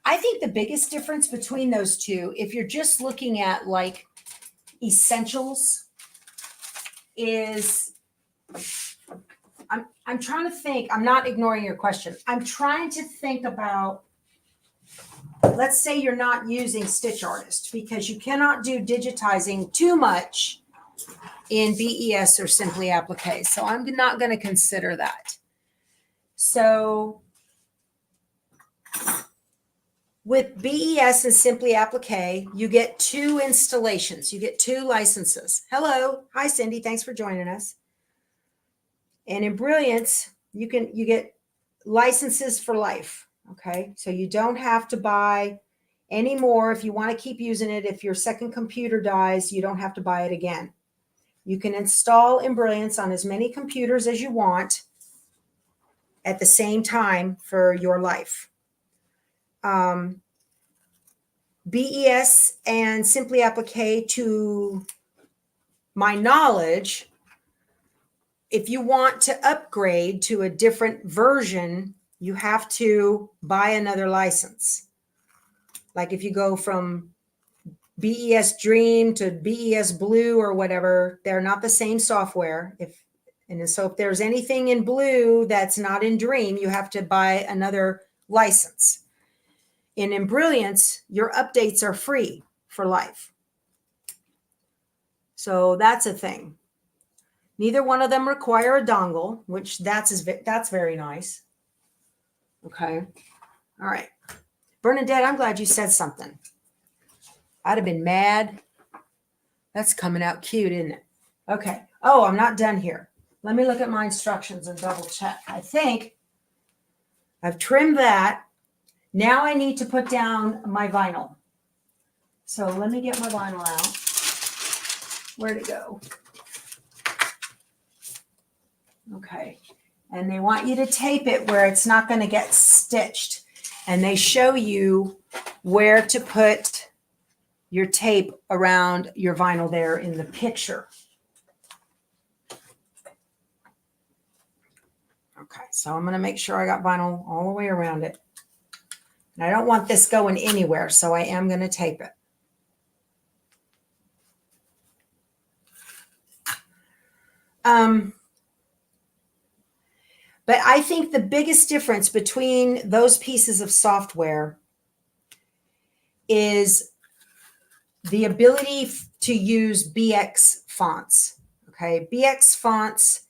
I think the biggest difference between those two, if you're just looking at like essentials, is I'm trying to think. I'm not ignoring your question. I'm trying to think about, let's say you're not using Stitch Artist because you cannot do digitizing too much in BES or Simply Applique. So I'm not going to consider that. So with BES and Simply Applique, you get 2 installations. You get 2 licenses. Hello. Hi, Cindy. Thanks for joining us. And in Brilliance, you get licenses for life. Okay. So you don't have to buy any more. If you want to keep using it, if your second computer dies, you don't have to buy it again. You can install Embrilliance on as many computers as you want at the same time for your life. BES and Simply Applique, to my knowledge, if you want to upgrade to a different version, you have to buy another license. Like if you go from BES Dream to BES Blue or whatever, they're not the same software. So if there's anything in Blue that's not in Dream, you have to buy another license. In Embrilliance, your updates are free for life. So that's a thing. Neither one of them require a dongle, which that's very nice. Okay. All right. Bernadette, I'm glad you said something. I'd have been mad. That's coming out cute, isn't it? Okay. Oh, I'm not done here. Let me look at my instructions and double check. I think I've trimmed that. Now I need to put down my vinyl. So let me get my vinyl out. Where'd it go? Okay. And they want you to tape it where it's not going to get stitched. And they show you where to put your tape around your vinyl there in the picture. Okay, so I'm going to make sure I got vinyl all the way around it. And I don't want this going anywhere, so I am going to tape it. But I think the biggest difference between those pieces of software is the ability to use BX fonts. Okay, BX fonts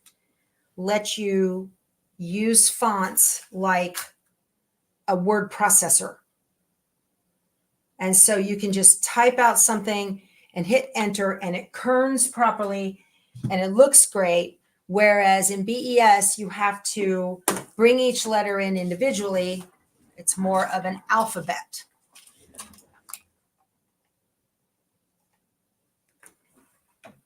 let you use fonts like a word processor. And so you can just type out something and hit enter and it kerns properly and it looks great. Whereas in BES, you have to bring each letter in individually. It's more of an alphabet.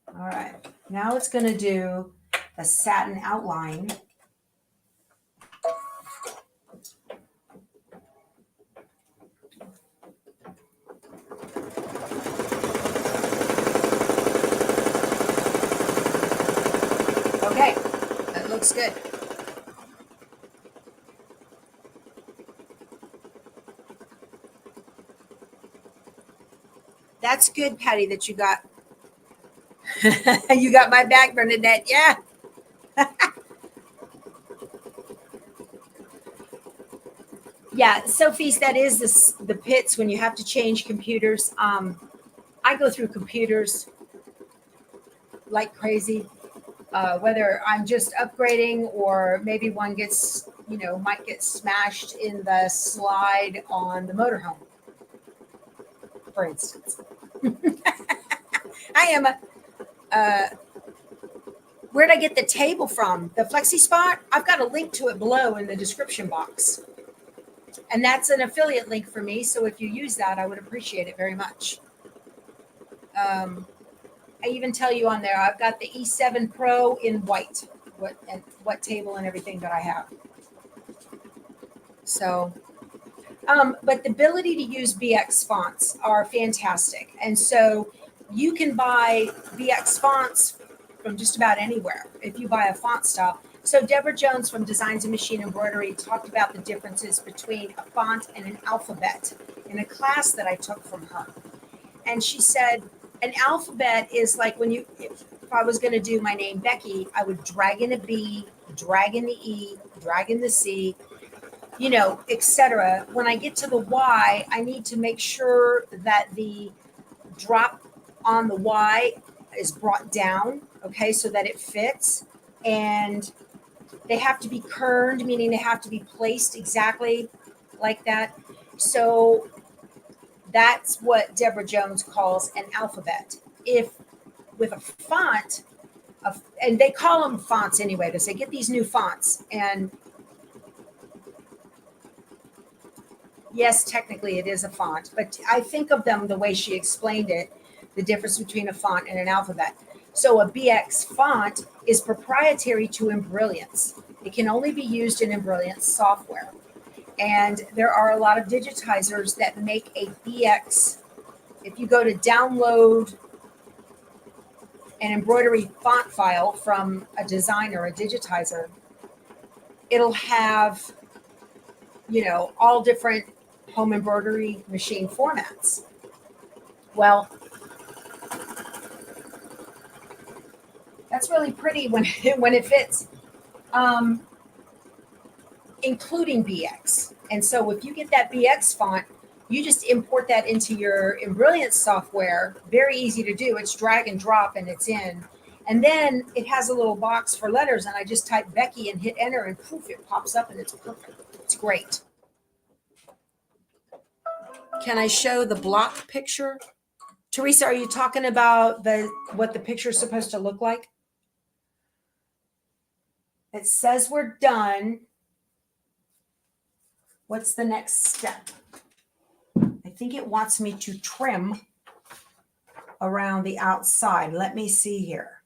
All right, now it's going to do a satin outline. Okay, that looks good. That's good, Patty, that you got. You got my back, Bernadette. Yeah. Yeah, Sophie's, that is the pits when you have to change computers. I go through computers like crazy, whether I'm just upgrading or maybe one gets, might get smashed in the slide on the motorhome, for instance. I am where'd I get the table from? The Flexi Spot? I've got a link to it below in the description box. And that's an affiliate link for me. So if you use that, I would appreciate it very much. I even tell you on there, I've got the E7 Pro in white, what table and everything that I have. So, but the ability to use BX fonts are fantastic. And so you can buy BX fonts from just about anywhere if you buy a font style. So Deborah Jones from Designs and Machine Embroidery talked about the differences between a font and an alphabet in a class that I took from her. And she said, an alphabet is like when if I was going to do my name Becky, I would drag in a B, drag in the E, drag in the C, etc. When I get to the Y, I need to make sure that the drop on the Y is brought down, okay, so that it fits. And they have to be kerned, meaning they have to be placed exactly like that. So that's what Deborah Jones calls an alphabet. If with a font, and they call them fonts anyway, they say, get these new fonts. And yes, technically it is a font, but I think of them the way she explained it, the difference between a font and an alphabet. So a BX font is proprietary to Embrilliance. It can only be used in Embrilliance software. And there are a lot of digitizers that make a BX. If you go to download an embroidery font file from a designer, a digitizer, it'll have, all different home embroidery machine formats. Well, that's really pretty when it fits, including BX. And so if you get that BX font, you just import that into your Embrilliance software. Very easy to do. It's drag and drop and it's in. And then it has a little box for letters and I just type Becky and hit enter and poof, it pops up and it's perfect. It's great. Can I show the block picture? Teresa, are you talking about what the picture is supposed to look like? It says we're done. What's the next step? I think it wants me to trim around the outside. Let me see here.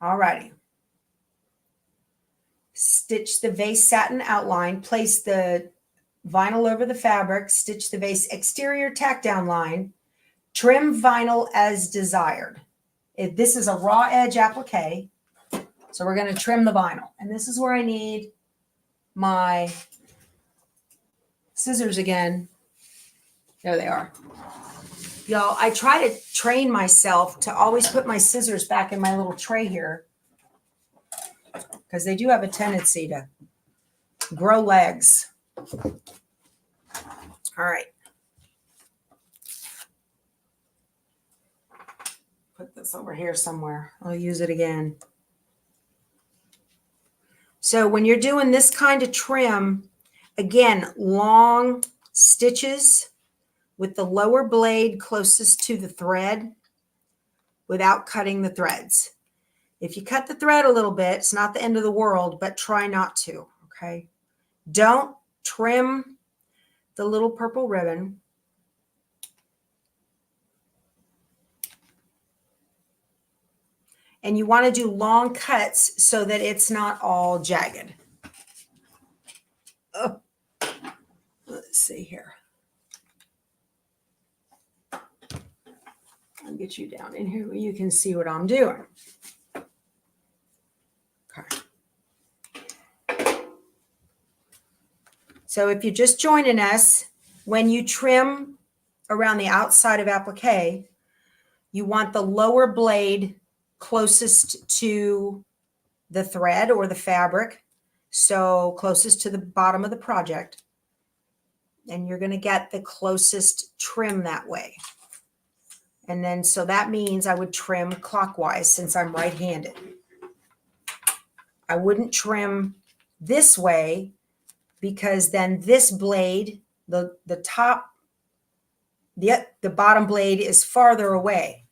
All righty. Stitch the vase satin outline, place the vinyl over the fabric, stitch the vase exterior tack down line, trim vinyl as desired. If this is a raw edge applique, So we're going to trim the vinyl. And this is where I need my scissors again. There they are. Y'all, I try to train myself to always put my scissors back in my little tray here, because they do have a tendency to grow legs. All right. Put this over here somewhere. I'll use it again. So when you're doing this kind of trim, again, long stitches with the lower blade closest to the thread without cutting the threads. If you cut the thread a little bit, it's not the end of the world, but try not to, okay? Don't trim the little purple ribbon. And you want to do long cuts so that it's not all jagged. Oh, let's see here. I'll get you down in here where you can see what I'm doing. Okay. So if you're just joining us, when you trim around the outside of applique, you want the lower blade closest to the thread or the fabric, so closest to the bottom of the project. And you're going to get the closest trim that way. And then, so that means I would trim clockwise since I'm right-handed. I wouldn't trim this way because then this blade, the bottom blade is farther away.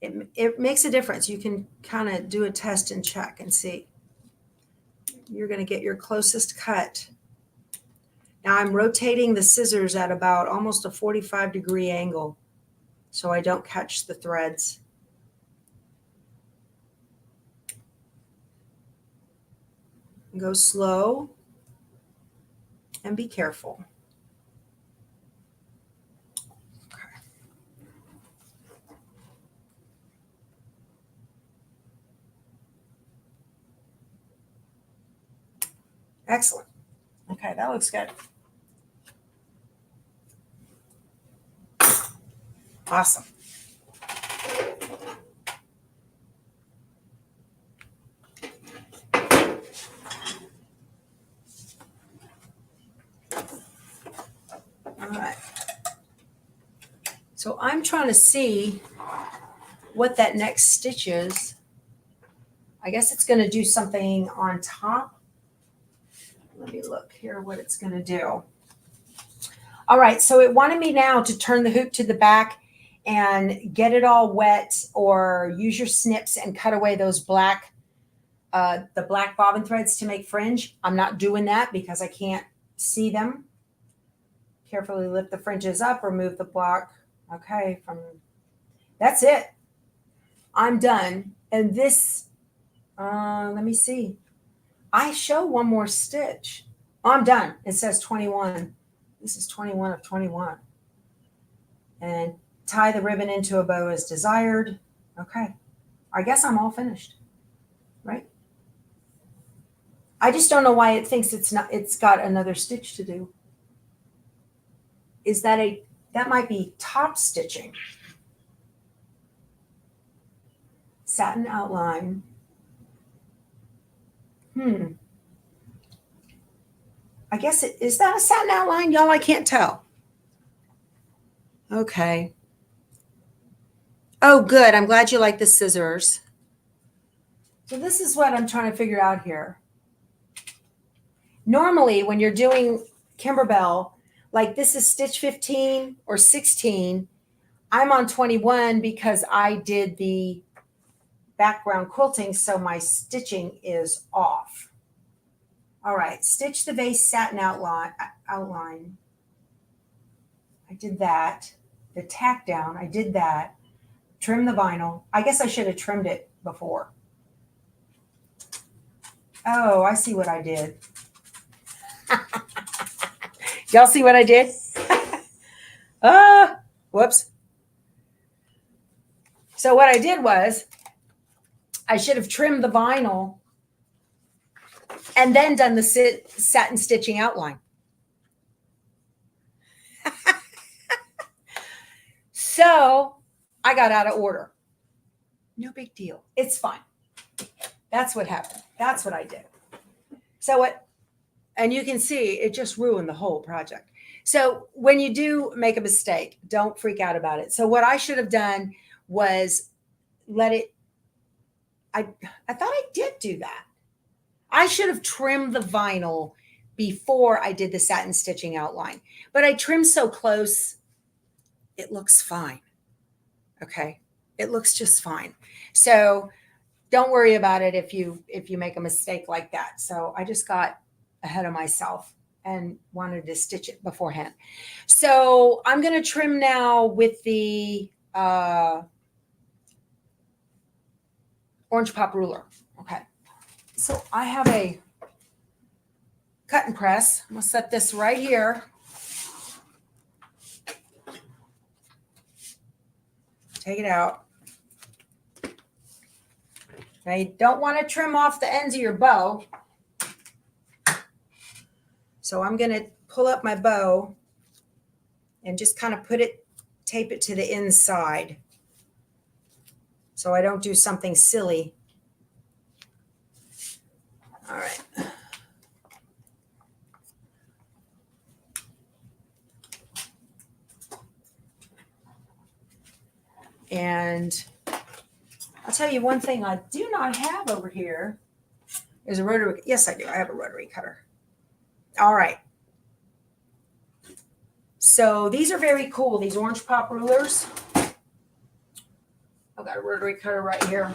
It makes a difference. You can kind of do a test and check and see. You're going to get your closest cut. Now I'm rotating the scissors at about almost a 45-degree angle so I don't catch the threads. Go slow and be careful. Okay. Excellent. Okay, that looks good. Awesome. All right. So I'm trying to see what that next stitch is. I guess it's going to do something on top. Let me look here what it's going to do. All right, so it wanted me now to turn the hoop to the back and get it all wet, or use your snips and cut away those black, the black bobbin threads to make fringe. I'm not doing that because I can't see them. Carefully lift the fringes up, remove the block. Okay, that's it. I'm done. And this, let me see. I show one more stitch. Oh, I'm done. It says 21. This is 21 of 21. And tie the ribbon into a bow as desired. Okay. I guess I'm all finished, right? I just don't know why it thinks it's got another stitch to do. Is that that might be top stitching. Satin outline. I guess is that a satin outline? Y'all, I can't tell. Okay. Oh, good. I'm glad you like the scissors. So this is what I'm trying to figure out here. Normally, when you're doing Kimberbell, like this is stitch 15 or 16, I'm on 21 because I did the background quilting, so my stitching is off. All right, stitch the vase satin outline. I did that. The tack down, I did that. Trim the vinyl. I guess I should have trimmed it before. Oh, I see what I did. Y'all see what I did? Whoops. So what I did was I should have trimmed the vinyl and then done the satin stitching outline. So I got out of order. No big deal. It's fine. That's what happened. That's what I did. So what, and you can see it just ruined the whole project. So when you do make a mistake, don't freak out about it. So what I should have done was let it, I thought I did do that. I should have trimmed the vinyl before I did the satin stitching outline, but I trimmed so close, it looks fine. Okay. It looks just fine. So don't worry about it if you make a mistake like that. So I just got ahead of myself and wanted to stitch it beforehand. So I'm going to trim now with the orange pop ruler. Okay. So I have a cut and press. I'm going to set this right here. Take it out. Now you don't want to trim off the ends of your bow. So I'm going to pull up my bow and just kind of tape it to the inside so I don't do something silly. All right. And I'll tell you one thing I do not have over here is a rotary. Yes, I do. I have a rotary cutter. All right. So these are very cool, these orange pop rulers. I've got a rotary cutter right here.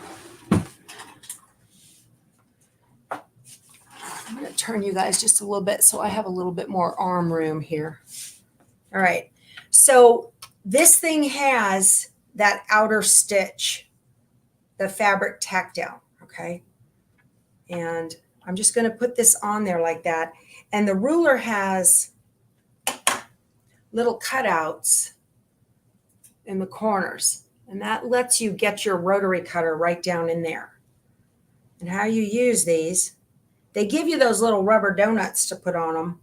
I'm going to turn you guys just a little bit so I have a little bit more arm room here. All right. So this thing has that outer stitch, the fabric tacked down. Okay. And I'm just going to put this on there like that. And the ruler has little cutouts in the corners. And that lets you get your rotary cutter right down in there. And how you use these, they give you those little rubber donuts to put on them.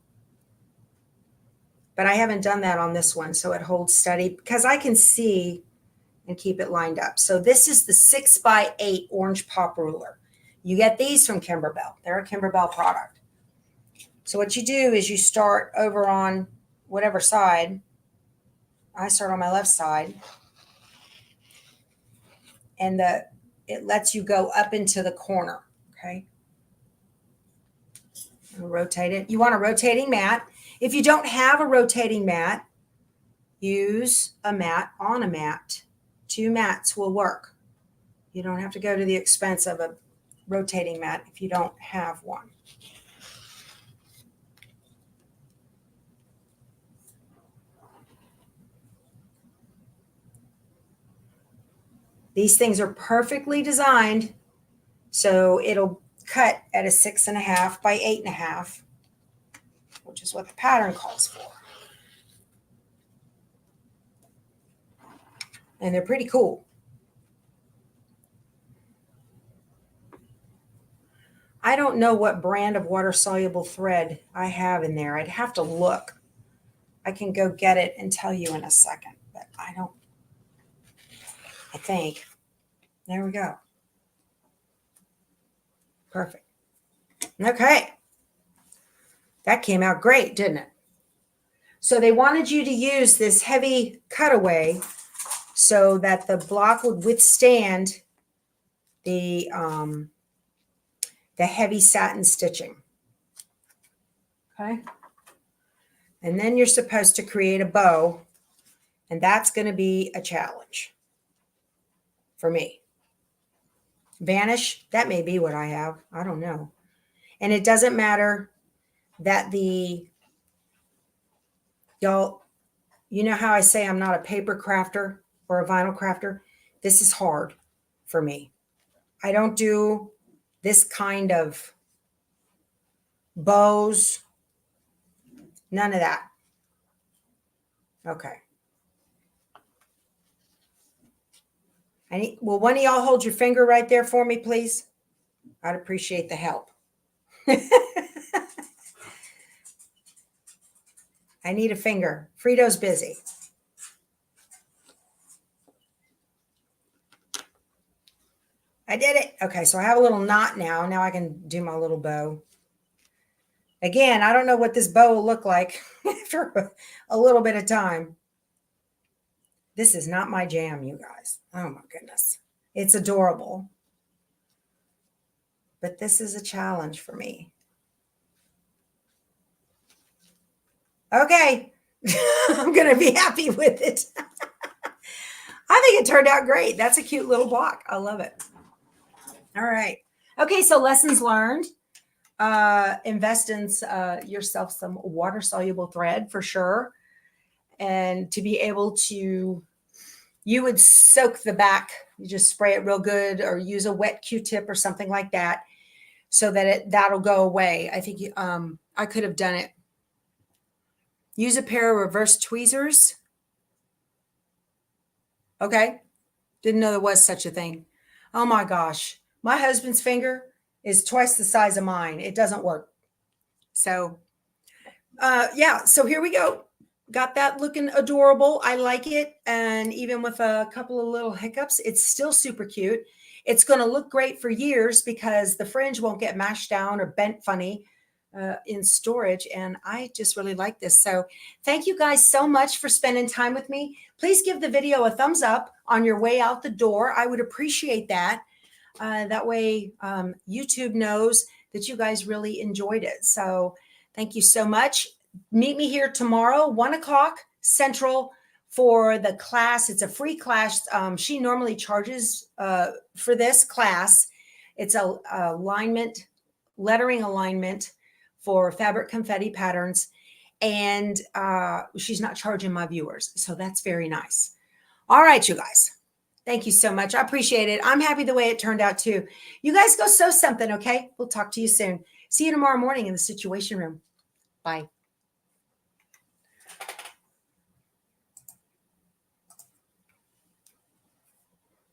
But I haven't done that on this one, so it holds steady because I can see and keep it lined up. So this is the 6x8 orange pop ruler. You get these from Kimberbell. They're a Kimberbell product. So what you do is you start over on whatever side. I start on my left side. And it lets you go up into the corner. Okay. Rotate it. You want a rotating mat. If you don't have a rotating mat, use a mat on a mat. 2 mats will work. You don't have to go to the expense of a rotating mat if you don't have one. These things are perfectly designed, so it'll cut at a 6.5 by 8.5, which is what the pattern calls for. And they're pretty cool. I don't know what brand of water-soluble thread I have in there. I'd have to look. I can go get it and tell you in a second, but I think. There we go. Perfect. Okay. That came out great, didn't it? So they wanted you to use this heavy cutaway so that the block would withstand the heavy satin stitching. Okay. And then you're supposed to create a bow, and that's going to be a challenge for me. Vanish, that may be what I have. I don't know. And it doesn't matter that y'all, you know how I say I'm not a paper crafter or a vinyl crafter? This is hard for me. I don't do this kind of bows. None of that. Okay. Will one of y'all hold your finger right there for me, please? I'd appreciate the help. I need a finger. Frito's busy. I did it. Okay, so I have a little knot now. Now I can do my little bow. Again, I don't know what this bow will look like after a little bit of time. This is not my jam, you guys. Oh my goodness. It's adorable. But this is a challenge for me. Okay. I'm going to be happy with it. I think it turned out great. That's a cute little block. I love it. All right. Okay, so lessons learned. Invest in yourself some water-soluble thread for sure. And to be able to, you would soak the back. You just spray it real good or use a wet Q-tip or something like that so that that'll go away. I think I could have done it. Use a pair of reverse tweezers. Okay. Didn't know there was such a thing. Oh my gosh. My husband's finger is twice the size of mine. It doesn't work. So, yeah. So here we go. Got that looking adorable. I like it. And even with a couple of little hiccups, it's still super cute. It's going to look great for years because the fringe won't get mashed down or bent funny in storage. And I just really like this. So thank you guys so much for spending time with me. Please give the video a thumbs up on your way out the door. I would appreciate that. That way YouTube knows that you guys really enjoyed it. So thank you so much. Meet me here tomorrow, 1 o'clock Central for the class. It's a free class. She normally charges for this class. It's a alignment, lettering alignment for fabric confetti patterns. And she's not charging my viewers. So that's very nice. All right, you guys. Thank you so much. I appreciate it. I'm happy the way it turned out too. You guys go sew something, okay? We'll talk to you soon. See you tomorrow morning in the Situation Room. Bye.